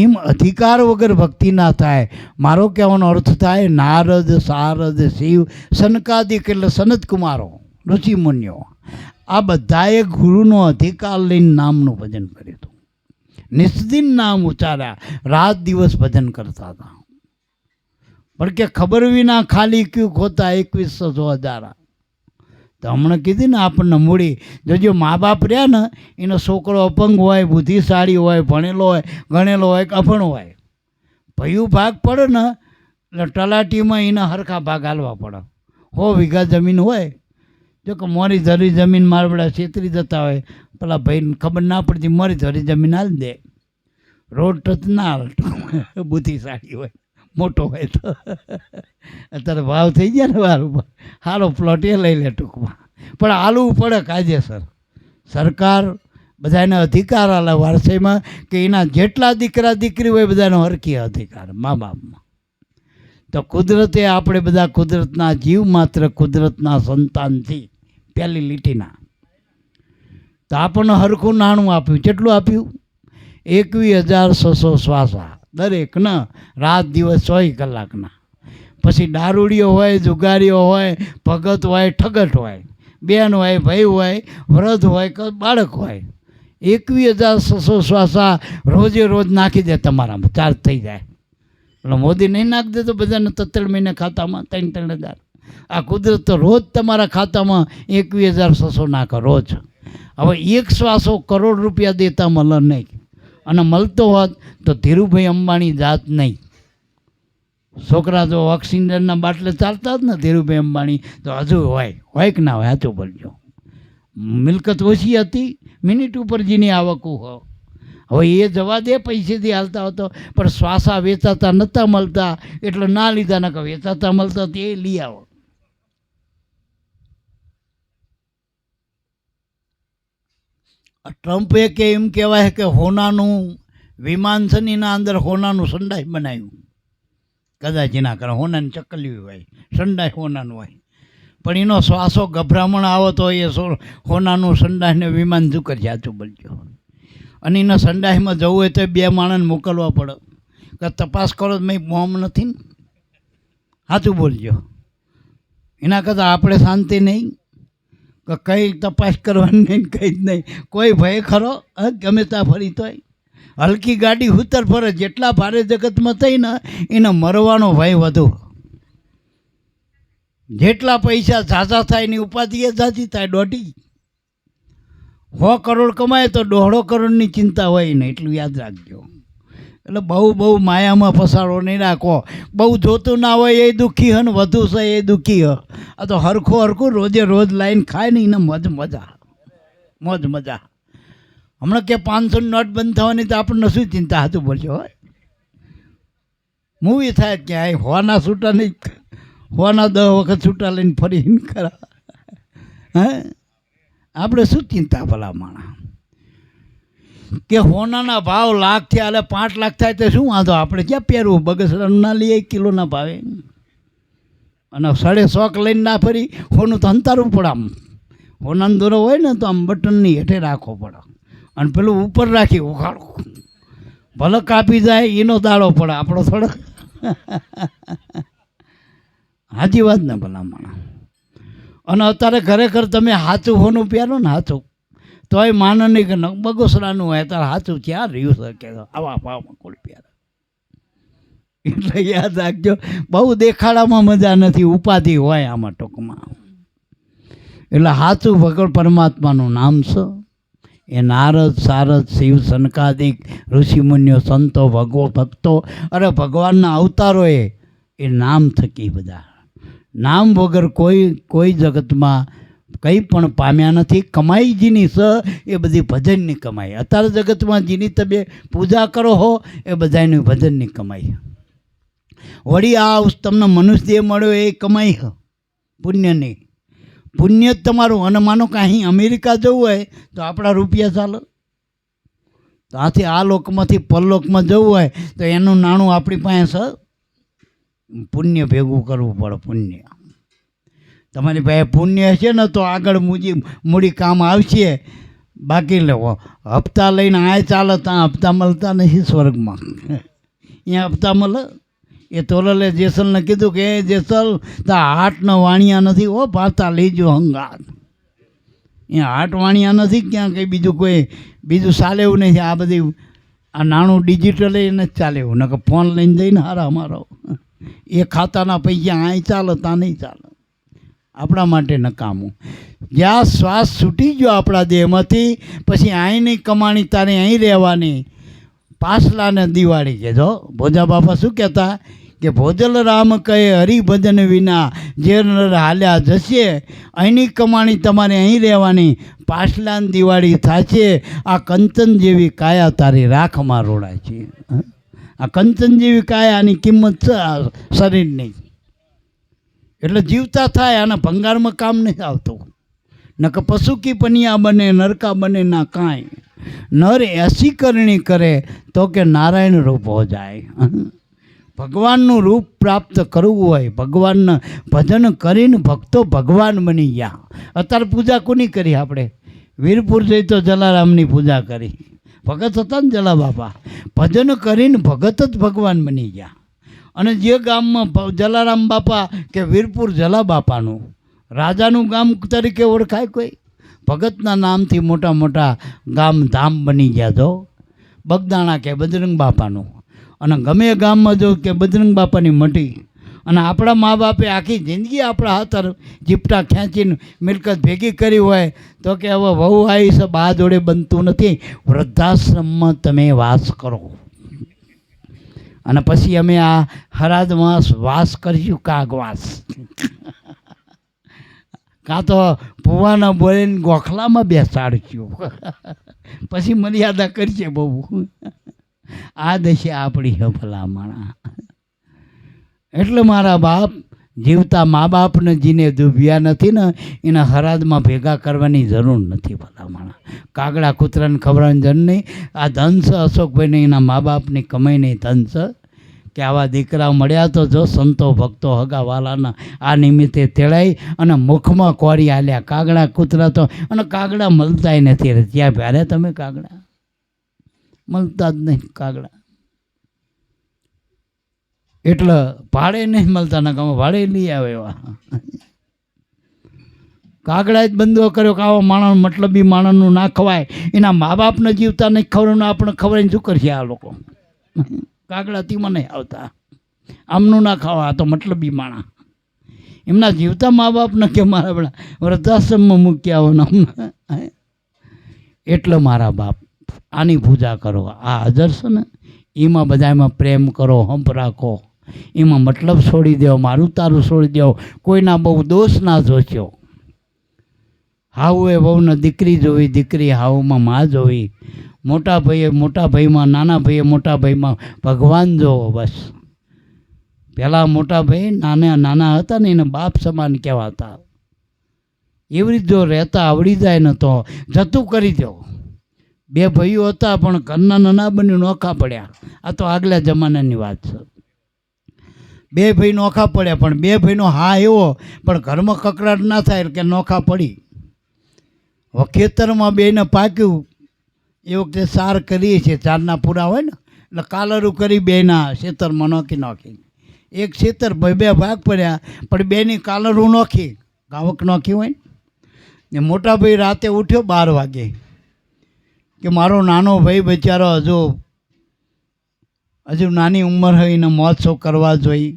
એમ અધિકાર વગર ભક્તિ ના થાય. મારો કહેવાનો અર્થ થાય નારદ, સારદ, શિવ, સનકાદિક એટલે સનત કુમારો, ઋષિ મુનિઓ, આ બધાએ ગુરુનો અધિકાર લઈને નામનું ભજન કર્યું હતું. નિસ્દિન નામ ઉચ્ચાર્યા, રાત દિવસ ભજન કરતા હતા. પણ કે ખબર વિના ખાલી ક્યુ ખોતા 21,000. તો હમણાં કીધી ને આપણને મૂડી. જોજો મા બાપ રહ્યા ને, એનો છોકરો અપંગ હોય, બુદ્ધિશાળી હોય, ભણેલો હોય, ગણેલો હોય, અભણ હોય, ભયું ભાગ પડે ને એટલે તલાટીમાં એના હરખા ભાગ હાલવા પડે. 100 વીઘા જમીન હોય, જો કે મોરી ધરી જમીન મારવડા છેતરી જતા હોય, પેલા ભાઈને ખબર ના પડતી, મોરી ધરી જમીન હાલી દે. રોડ ટચ ના હાલ, બુદ્ધિશાળી હોય, મોટો હોય તો. અત્યારે ભાવ થઈ ગયા ને વારું, સારો પ્લોટ એ લઈ લે ટૂંકમાં. પણ હાલવું પડે કાયદેસર. સરકાર બધાને અધિકાર આલે વારસાઈમાં કે એના જેટલા દીકરા દીકરી હોય બધાનો હરખી અધિકાર મા બાપમાં. તો કુદરતે આપણે બધા કુદરતના જીવ, માત્ર કુદરતના સંતાનથી પહેલી લીટીના. તો આપણને હરખું નાણું આપ્યું. કેટલું આપ્યું? 21,600 શ્વાસા દરેકના, રાત દિવસ 24 કલાકના. પછી દારૂડીઓ હોય, જુગારીઓ હોય, ભગત હોય, ઠગટ હોય, બેન હોય, ભાઈ હોય, વૃદ્ધ હોય કે બાળક હોય, 21,600 શ્વાસા રોજે રોજ નાખી દે તમારામાં, ચાર્જ થઈ જાય. એટલે મોદી નહીં નાખી દે તો બધાને 3 મહિને ખાતામાં 3,000. આ કુદરત તો રોજ તમારા ખાતામાં 21,600 નાખે રોજ. હવે એક શ્વાસો કરોડ રૂપિયા દેતા મળે નહીં, અને મળતો હોત તો ધીરુભાઈ અંબાણી જાત નહીં. છોકરા જો ઓક્સિજનના બાટલે ચાલતા જ ને ધીરુભાઈ અંબાણી તો હજુ હોય કે ના હોય? સાચું બોલજો. મિલકત ઓછી હતી, મિનિટ ઉપર જેની આવકું હો. હવે એ જવા દે, પૈસેથી હાલતા હતો, પણ શ્વાસા વેચાતા નહોતા મળતા એટલે ના લીધા. ને કે વેચાતા મળતા તે લઈ આવો. ટ્રમ્પે કે એમ કહેવાય કે હોનાનું વિમાન છે ને એના અંદર હોનાનું સંડાસ બનાવ્યું. કદાચ એના કરે હોનાની ચકલી હોય, સંડાસ હોનાનું હોય, પણ એનો શ્વાસો ગભરામણ આવો તો એ હોનાનું સંડાસને વિમાન ઝુકર છે. સાચું બોલજો. અને એના સંડાસમાં જવું હોય તો 2 માણસને મોકલવા પડે કે તપાસ કરો મેં બોમ્બ નથી ને. સાચું બોલજો. એના કરતાં આપણે શાંતિ નહીં કે કંઈ તપાસ કરવાની નહીં, કંઈ જ નહીં, કોઈ ભય ખરો? ગમે ત્યાં ફરી તોય હલકી ગાડી ઉતર ફરે. જેટલા ભારે જગતમાં થઈ ને એને મરવાનો ભય વધુ. જેટલા પૈસા ઝાઝા થાય એની ઉપાધિ એ ઝાઝી થાય. 100 કરોડ કમાય તો 1.5 કરોડની ચિંતા હોય ને, એટલું યાદ રાખજો. એટલે બહુ માયામાં ફસાડો નહીં રાખો. બહુ જોતું ના હોય એ દુઃખી હ ને વધુ છે એ દુઃખી હ. આ તો હરખું રોજે રોજ લાઈન ખાય ને એને મોજ મજા. હમણાં કે 500 નોટ બંધ થવાની તો આપણને શું ચિંતા? હતું બોલજો. હોય મૂવી થાય કે આ હોવાના છૂટા નહીં, હોવાના 10 વખત છૂટા લઈને ફરીને ખરા. હે આપણે શું ચિંતા ભલા માણા? કે હોનાના ભાવ લાખ થયા એટલે 5 લાખ થાય તો શું વાંધો? આપણે ક્યાં પહેરવું? બગસરાનું ના લઈએ 1 કિલોના ભાવે. અને સડે શોખ લઈને ના ફરી હોનું તો અંતારવું પડે. આમ હોનાનો દોરો હોય ને તો આમ બટનની હેઠે રાખવો પડે અને પેલું ઉપર રાખી ઉખાડો. ભલે કાપી જાય એનો દાડો પડે, આપણો થોડો. સાચી વાત ને ભલામણ. અને અત્યારે ખરેખર તમે સાચું હોનું પહેરો ને સાચું, તોય માનો નહીં કે બગોસરાનું હોય ત્યારે સાચું ક્યાં રહ્યું શકે આવા ભાવમાં કોઈ પહેરે. એટલે યાદ રાખજો, બહુ દેખાડામાં મજા નથી, ઉપાધિ હોય આમાં ટૂંકમાં. એટલે સાચું ભગવાન પરમાત્માનું નામ છે. એ નારદ સારદ શિવ સનકાદિક ઋષિમુનિઓ સંતો ભક્તો અરે ભગવાનના અવતારોએ એ નામ થકી બધા. નામ વગર કોઈ જગતમાં કંઈ પણ પામ્યા નથી. કમાઈ જેની સ એ બધી ભજનની કમાઈ. અત્યારે જગતમાં જેની તમે પૂજા કરો હો એ બધાની ભજનની કમાઈ. વળી આ તમને મનુષ્ય દેહ મળ્યો એ કમાઈ હ પુણ્યની. પુણ્ય જ તમારું. અને માનો કે અહીં અમેરિકા જવું હોય તો આપણા રૂપિયા ચાલે. તો આથી આ લોકમાંથી પરલોકમાં જવું હોય તો એનું નાણું આપણી પાસે પુણ્ય ભેગું કરવું પડે. પુણ્ય તમારી પાસે પુણ્ય હશે ને તો આગળ મૂડી કામ આવશે. બાકી લેવો હપ્તા લઈને આ ચાલે ત્યાં હપ્તા મળતા નથી સ્વર્ગમાં. અહીંયા હપ્તા મળે. એ તોરલે જેસલને કીધું કે એ જેસલ તા હાટના વાણિયા નથી હો, પાતા લેજો હંગાત. અહીંયા હાટ વાણિયા નથી, ક્યાં કંઈ બીજું ચાલે એવું નથી. આ બધી આ નાણું ડિજિટલ એને જ ચાલે એવું. નકર ફોન લઈને જઈને હારા અમારો એ ખાતાના પૈસા અહીં ચાલે ત્યાં નહીં ચાલે. આપણા માટે નકામું. જ્યાં શ્વાસ છૂટી ગયો આપણા દેહમાંથી પછી અહીંની કમાણી તારે અહીં રહેવાની. પાછલાને દિવાળી કહેજો. ભોજા બાપા શું કહેતા કે ભોજલ રામ કહે હરિભજન વિના જે નર હાલ્યા જશે. અહીંની કમાણી તમારે અહીં રહેવાની. પાછલાની દિવાળી થશે. આ કંચન જેવી કાયા તારી રાખમાં રોડાય છે. આ કંચન જેવી કાયાની કિંમત છે આ શરીરની. એટલે જીવતા થાય આના ભંગારમાં કામ નથી આવતું. નકર પશુ કી પનિયા બને નરકા બને ના કાંઈ. નર એસી કરણી કરે તો કે નારાયણ રૂપ હો જાય. ભગવાનનું રૂપ પ્રાપ્ત કરવું હોય, ભગવાનના ભજન કરીને ભક્તો ભગવાન બની ગયા. અત્યારે પૂજા કોની કરી આપણે? વીરપુર જઈ તો જલારામની પૂજા કરી. ભગત હતા ને જલા બાપા. ભજન કરીને ભગત જ ભગવાન બની ગયા. અને જે ગામમાં જલારામ બાપા કે વીરપુર જલા બાપાનું રાજાનું ગામ તરીકે ઓળખાય કોઈ, ભગતના નામથી મોટા મોટા ગામ ધામ બની ગયા. જો બગદાણા કે બજરંગ બાપાનું, અને ગમે ગામમાં જો કે બજરંગ બાપાની મઢી. અને આપણા મા બાપે આખી જિંદગી આપણા હાથર જીપટા ખેંચીને મિલકત ભેગી કરી હોય તો કે હવે વહુ આવી છે બા જોડે બનતું નથી, વૃદ્ધાશ્રમમાં તમે વાસ કરો. અને પછી અમે આ હરાદમાં વાસ કરીશું કાગવાસ. કાં તો ભુવાના બોલીને ગોખલામાં બેસાડશું. પછી મર્યાદા કરશે બહુ. આ દશા આપણી હે ભલામણા. એટલે મારા બાપ જીવતા મા બાપને જીને દુભ્યા નથી ને એના હરાદમાં ભેગા કરવાની જરૂર નથી ભલામણા. કાગડા કૂતરાને ખવડાવવાની જરૂર નહીં. આ ધન છે અશોકભાઈને એના મા બાપની કમાઈને ધન છે કે આવા દીકરા મળ્યા તો જો સંતો ભક્તો હગાવાલાના આ નિમિત્તે તેડાઈ અને મુખમાં કોરી આલ્યા. કાગડા કૂતરા તો અને કાગડા મળતાય નથી. ત્યાં ભ્યારે તમે કાગડા મળતા જ નહીં કાગડા. એટલે ભાડે નહીં મળતા. ના કામ ભાડે લઈ આવે એવા કાગડા જ બંધો કર્યો કે આવો માણસ મતલબી માણસનું ના ખવાય. એના મા બાપને જીવતા નહીં ખવડાવવાનું આપણે ખવડાવીને શું કરશે આ લોકો? કાગડા તીમાં નહીં આવતા. આમનું ના ખાવા, આ તો મતલબી માણા. એમના જીવતા મા બાપને કે મારા બધા વૃદ્ધાશ્રમમાં મૂકી આવવાના. એટલે મારા બાપ આની પૂજા કરો. આ હાજર છે ને એમાં બધામાં પ્રેમ કરો, હંપ રાખો. એમાં મતલબ છોડી દો, મારું તારું છોડી દો. કોઈના બહુ દોષ ના જોશો. હાવું એ બહુને દીકરી જોવી, દીકરી હાવુમાં માં જોવી. મોટા ભાઈએ મોટા ભાઈમાં, નાના ભાઈએ મોટા ભાઈમાં ભગવાન જોવો. બસ પહેલાં મોટા ભાઈ નાના હતા ને એને બાપ સમાન કહેવાતા. એવી રીતે જો રહેતા આવડી જાય ને તો જતું કરી દો. બે ભાઈઓ હતા પણ ઘરના નાના બની નોખા પડ્યા. આ તો આગલા જમાનાની વાત છે. બે ભાઈ નોખા પડ્યા, પણ બે ભાઈનો હા એવો પણ ઘરમાં કકડાટ ના થાય કે નોખા પડી. હવે ખેતરમાં બેને પાક્યું એ વખતે સાર કરીએ છીએ, ચારના પૂરા હોય ને એટલે કાલરું કરી બેના ખેતરમાં નોખી એક ખેતર બે ભાગ પડ્યા, પણ બેની કાલરું નોખી ગાવક નોખી હોય ને મોટા ભાઈ રાતે ઉઠ્યો 12 વાગે કે મારો નાનો ભાઈ બચારો હજુ નાની ઉંમર હોય એને મહોત્સવ કરવા જોઈએ,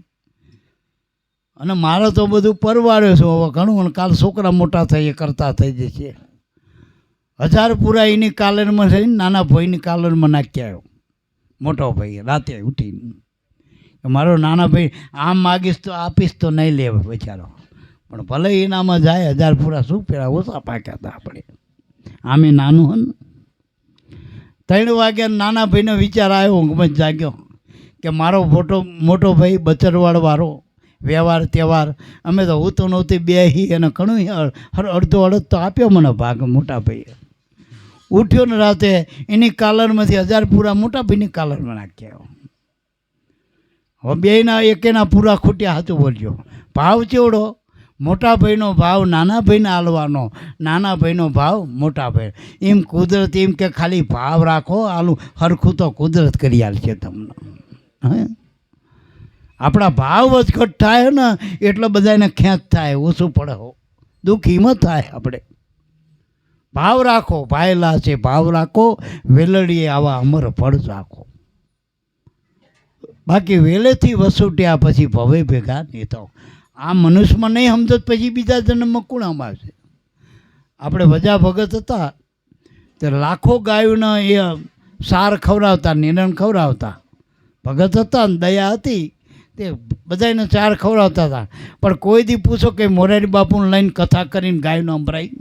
અને મારે તો બધું પરવાર્યો છું હવે ઘણું, કાલ છોકરા મોટા થઈ કરતા થઈ જશે. 1000 પૂરા એની કાલરમાં થઈને નાના ભાઈની કાલરમાં નાખી આવ્યો મોટો ભાઈ રાતે ઉઠીને. મારો નાના ભાઈ આમ માગીશ તો આપીશ તો નહીં લે બચારો, પણ ભલે એનામાં જાય 1000 પૂરા શું પેલા ઓછા પાક્યા હતા આપણે, આમે નાનું હે ને. 3 વાગ્યા નાના ભાઈનો વિચાર આવ્યો, ઊંઘમાં જાગ્યો કે મારો મોટો ભાઈ બચરવાળવાળો વ્યવહાર તહેવાર અમે તો હું તો નહોતી બેહી અને ઘણું અડધો અડધ તો આપ્યો મને ભાગ મોટા ભાઈએ. ઉઠ્યો ને રાતે એની કાલરમાંથી 1000 પૂરા મોટા ભાઈની કાલરમાં નાખ્યા. હવે બેયના એકેના પૂરા ખૂટ્યા, સાચું બોલજો. ભાવ ચેવડો, મોટા ભાઈનો ભાવ નાના ભાઈને આલવાનો, નાના ભાઈનો ભાવ મોટા ભાઈ. એમ કુદરત એમ કે ખાલી ભાવ રાખો આલું હરખું તો કુદરત કરી આલશે તમને. હે આપણા ભાવ વધઘટ થાય ને એટલે બધાને ખેંચ થાય, ઓછું પડે હો, દુઃખ હિંમત થાય. આપણે ભાવ રાખો, ભાયેલા છે ભાવ રાખો, વેલડીએ આવા અમર ફળ રાખો. બાકી વેલેથી વસૂટ્યા પછી ભવે ભેગા નહીં થાવ. આ મનુષ્યમાં નહીં સમજો પછી બીજા જન્મમાં કોણ આવશે. આપણે વજા ભગત હતા તે લાખો ગાયોના એ સાર ખવડાવતા, નિરણ ખવડાવતા ભગત હતા ને દયા હતી તે બધાને ચાર ખવડાવતા હતા. પણ કોઈ દી પૂછો કે મોરારી બાપુને લઈને કથા કરીને ગાયનો સંભળાઈ,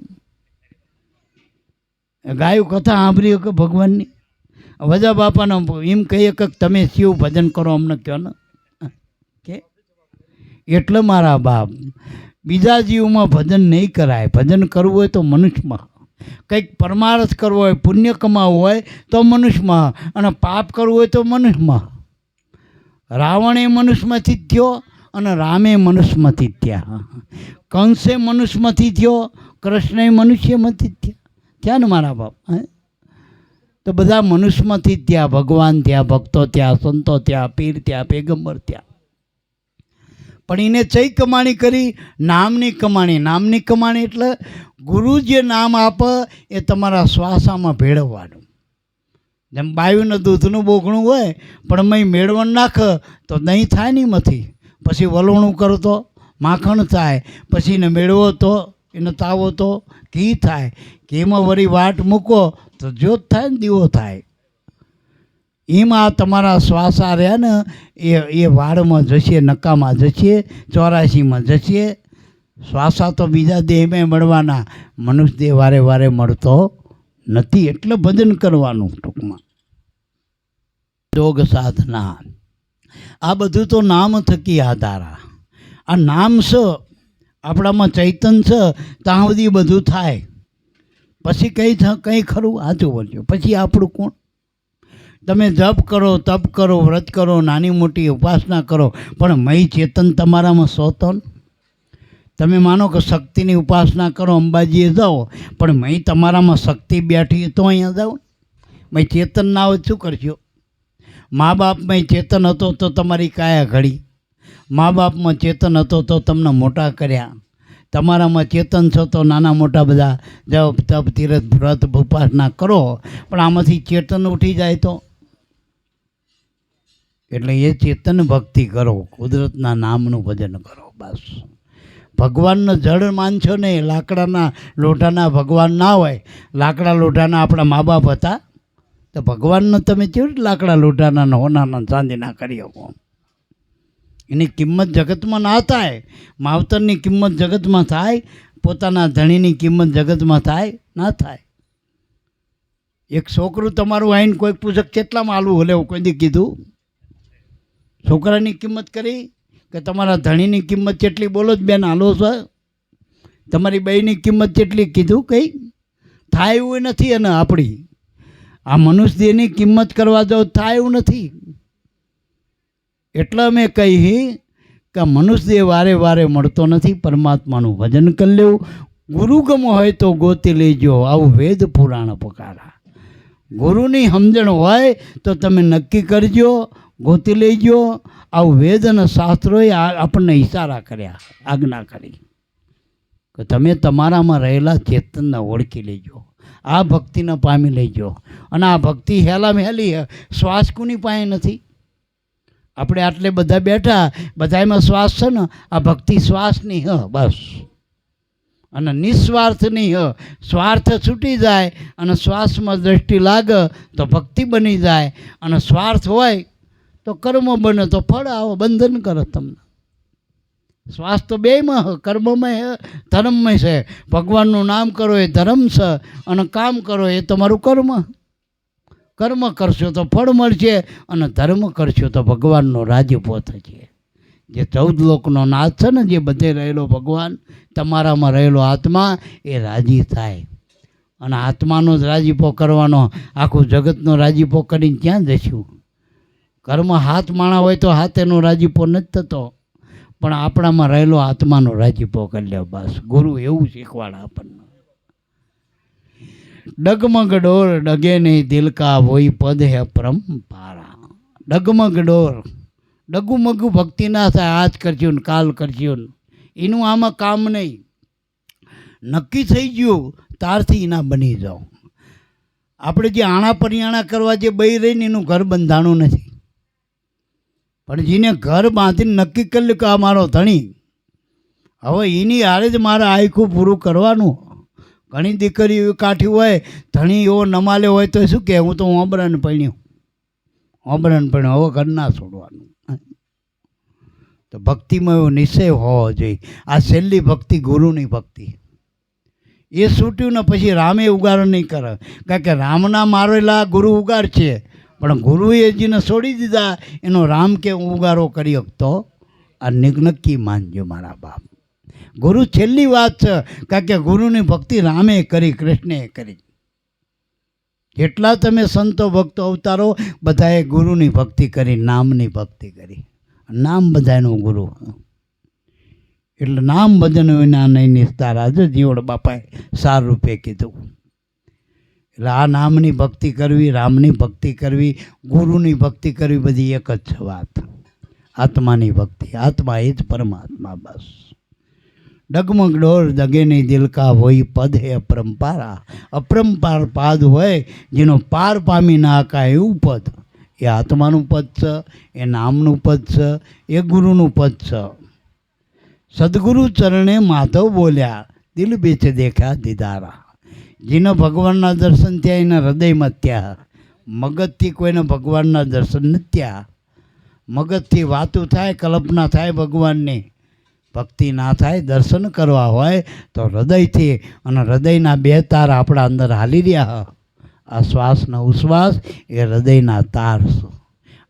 ગાયું કથા સાંભળી કે ભગવાનની. વજા બાપાને એમ કહીએ કે તમે શિવ ભજન કરો અમને કહો ને કે એટલે મારા બાપ બીજા જીવમાં ભજન નહીં કરાય. ભજન કરવું હોય તો મનુષ્યમાં, કંઈક પરમાર્થ કરવો હોય, પુણ્ય કમાવવું હોય તો મનુષ્યમાં, અને પાપ કરવું હોય તો મનુષ્યમાં. રાવણ એ મનુષ્યમાંથી જ થયો અને રામે મનુષ્યમાંથી જ થયા. કંસે મનુષ્યમાંથી થયો, કૃષ્ણ એ મનુષ્યમાંથી જ થયા ને મારા બાપ. તો બધા મનુષ્યમાંથી જ થયા. ભગવાન થયા, ભક્તો થયા, સંતો થયા, પીર થયા, પેગંબર થયા. પણ એને ચઈ કમાણી કરી? નામની કમાણી. નામની કમાણી એટલે ગુરુ જે નામ આપે એ તમારા શ્વાસામાં ભેળવવાનું. જેમ બાયુને દૂધનું બોઘણું હોય પણ મેં મેળવણ નાખ તો દહીં થાય નહીં મથી, પછી વલોણું કરો તો માખણ થાય, પછી એને મેળવો તો એને તાવો તો ઘી થાય, ઘીમાં વળી વાટ મૂકો તો જ્યોત થાય ને દીવો થાય. એમાં તમારા શ્વાસા રહ્યા ને એ વાળમાં જશે, નકામાં જશે, 84માં જશે. શ્વાસા તો બીજા દેહમાં મળવાના, મનુષ્ય દેહ વારે વારે મળતો નથી. એટલે ભજન કરવાનું ટૂંકમાં. યોગ સાધના આ બધું તો નામ થકી આધારા. આ નામ છે આપણામાં, ચૈતન છે ત્યાં સુધી બધું થાય. પછી કંઈ ખરું? સાચું બોલજો. પછી આપણું કોણ? તમે જપ કરો, તપ કરો, વ્રત કરો, નાની મોટી ઉપાસના કરો, પણ મય ચેતન તમારામાં સોતો ને. તમે માનો કે શક્તિની ઉપાસના કરો, અંબાજીએ જાઓ, પણ મય તમારામાં શક્તિ બેઠી તો અહીંયા જાઓ. મય ચેતન ના હોય શું કરશો? મા બાપમાં ચેતન હતો તો તમારી કાયા ઘડી, મા બાપમાં ચેતન હતો તો તમને મોટા કર્યા. તમારામાં ચેતન છો તો નાના મોટા બધા જપ તપ તીરથ વ્રત ઉપાસના કરો, પણ આમાંથી ચેતન ઉઠી જાય તો. એટલે એ ચેતન ભક્તિ કરો, કુદરતના નામનું ભજન કરો. બસ ભગવાનનો જળ માનશો ને. લાકડાના લોઢાના ભગવાન ના હોય. લાકડા લોઢાના આપણા મા બાપ હતા તો ભગવાનનો તમે કેવી રીતે લાકડા લોઢાના હોનાના ચાંદીના કરી શકો? એની કિંમત જગતમાં ના થાય. માવતરની કિંમત જગતમાં થાય, પોતાના ધણીની કિંમત જગતમાં થાય ના થાય. એક છોકરું તમારું આવીને કોઈ પૂછે કેટલામાં આલવું હલે, કોઈ દી કીધું? છોકરાની કિંમત કરી કે તમારા ધણીની કિંમત કેટલી? બોલો જ બેન, હાલો છે. તમારી બહેની કિંમત કેટલી કીધું? કંઈ થાય એવું નથી. અને આપણી આ મનુષ્ય દેહની કિંમત કરવા જાઓ થાય એવું નથી. એટલે અમે કહી કે મનુષ્ય વારે વારે મળતો નથી, પરમાત્માનું ભજન કરી લેવું. ગુરુગમ હોય તો ગોતી લેજો, આવું વેદ પુરાણ પકારા. ગુરુની સમજણ હોય તો તમે નક્કી કરજો, ગોતી લેજો. આવું વેદ અને શાસ્ત્રોએ આપણને ઈશારા કર્યા, આજ્ઞા કરી કે તમે તમારામાં રહેલા ચેતનને ઓળખી લેજો, આ ભક્તિને પામી લેજો. અને આ ભક્તિ હેલામાં હેલી શ્વાસ કોની પાસે નથી. આપણે આટલે બધા બેઠા, બધામાં શ્વાસ છે ને, આ ભક્તિ શ્વાસની બસ. અને નિસ્વાર્થની સ્વાર્થ છૂટી જાય અને શ્વાસમાં દ્રષ્ટિ લાગે તો ભક્તિ બની જાય. અને સ્વાર્થ હોય તો કર્મ બને, તો ફળ આવો બંધન કરે તમને. શ્વાસ તો બેયમાં, કર્મમાં ધર્મમાં છે. ભગવાનનું નામ કરો એ ધર્મ છે, અને કામ કરો એ તમારું કર્મ. કર્મ કરશો તો ફળ મળશે, અને ધર્મ કરશો તો ભગવાનનો રાજીપો થશે. જે 14 લોકનો નાથ છે ને, જે બધે રહેલો ભગવાન, તમારામાં રહેલો આત્મા એ રાજી થાય. અને આત્માનો જ રાજીપો કરવાનો, આખું જગતનો રાજીપો કરીને ક્યાં જશું? કર્મ હાથ માણા હોય તો હાથેનો રાજીપો નથી થતો, પણ આપણામાં રહેલો આત્માનો રાજીપો કરી લે બસ. ગુરુ એવું શીખવાડે આપણને. ડગમગ ડોર ડગે નહીં દિલ કા વોઈ પદ હે પરંપારા. ડગમગ ડોર, ડગુમગુ ભક્તિ ના થાય. આજ કરશું ને કાલ કરશું ને, એનું આમાં કામ નહીં. નક્કી થઈ ગયું તારથી એના બની જાઓ. આપણે જે આણા પરિયાણા કરવા જે બઈ રહીને એનું ઘર બંધાણું નથી, પણ જેને ઘર બાંધીને નક્કી કરી કે આ મારો ધણી, હવે એની હારે જ મારે આખું પૂરું કરવાનું. ઘણી દીકરી એવી કાઠી હોય, ધણી એવો નમાલે હોય તો શું કહે, હું તો ઓબરાને પરણ્યો, ઓબરાને પરણ્યો, હવે ઘર ના છોડવાનું. તો ભક્તિમાં એવો નિશ્ચય હોવો જોઈએ. આ છેલ્લી ભક્તિ ગુરુની ભક્તિ. એ છૂટ્યું ને પછી રામે ઉગારો નહીં કરે, કારણ કે રામના મારેલા ગુરુ ઉગાર છે, પણ ગુરુએ જેને છોડી દીધા એનો રામ કે ઉગારો કરી શકતો આ નક્કી માનજો મારા બાપ. ગુરુ છેલ્લી વાત છે, કારણ કે ગુરુની ભક્તિ રામે કરી, કૃષ્ણે કરી. જેટલા તમે સંતો ભક્તો અવતારો બધાએ ગુરુની ભક્તિ કરી, નામની ભક્તિ કરી. નામ બધાનું ગુરુ. એટલે નામ ભજન વિના નહીં નિસ્તાર. આજે જીવડ બાપાએ સાર રૂપે કીધું. એટલે આ નામની ભક્તિ કરવી, રામની ભક્તિ કરવી, ગુરુની ભક્તિ કરવી, બધી એક જ છે વાત. આત્માની ભક્તિ, આત્મા એ જ પરમાત્મા બસ. ડગમગ ડોર દગે નહીં દિલ કા હોય પદ હે અપરંપારા. અપરંપાર પાદ હોય જેનો પાર પામી ના કાય એવું પદ, એ આત્માનું પદ છે, એ નામનું પદ છે, એ ગુરુનું પદ છે. સદગુરુ ચરણે માધવ બોલ્યા, દિલ બેચ દેખ્યા દીદારા. જેને ભગવાનના દર્શન થયા એના હૃદયમાં થયા. મગજથી કોઈને ભગવાનના દર્શન નથી થયા. મગજથી વાતું થાય, કલ્પના થાય ભગવાનની, ભક્તિ ના થાય. દર્શન કરવા હોય તો હૃદયથી, અને હૃદયના 2 તાર આપણા અંદર હાલી રહ્યા. આ શ્વાસનો ઉશ્વાસ એ હૃદયના તાર છે.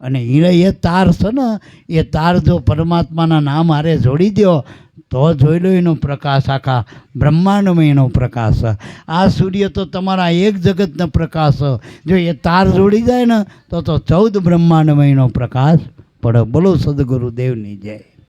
અને એ તાર છે ને, એ તાર જો પરમાત્માના નામ હારે જોડી દો તો જોઈ લો એનો પ્રકાશ આખા બ્રહ્માંડમાં એનો પ્રકાશ. આ સૂર્ય તો તમારા એક જગતનો પ્રકાશ. જો એ તાર જોડી જાય ને તો 14 બ્રહ્માંડમાં એનો પ્રકાશ પડે. બોલો સદગુરુદેવની જય.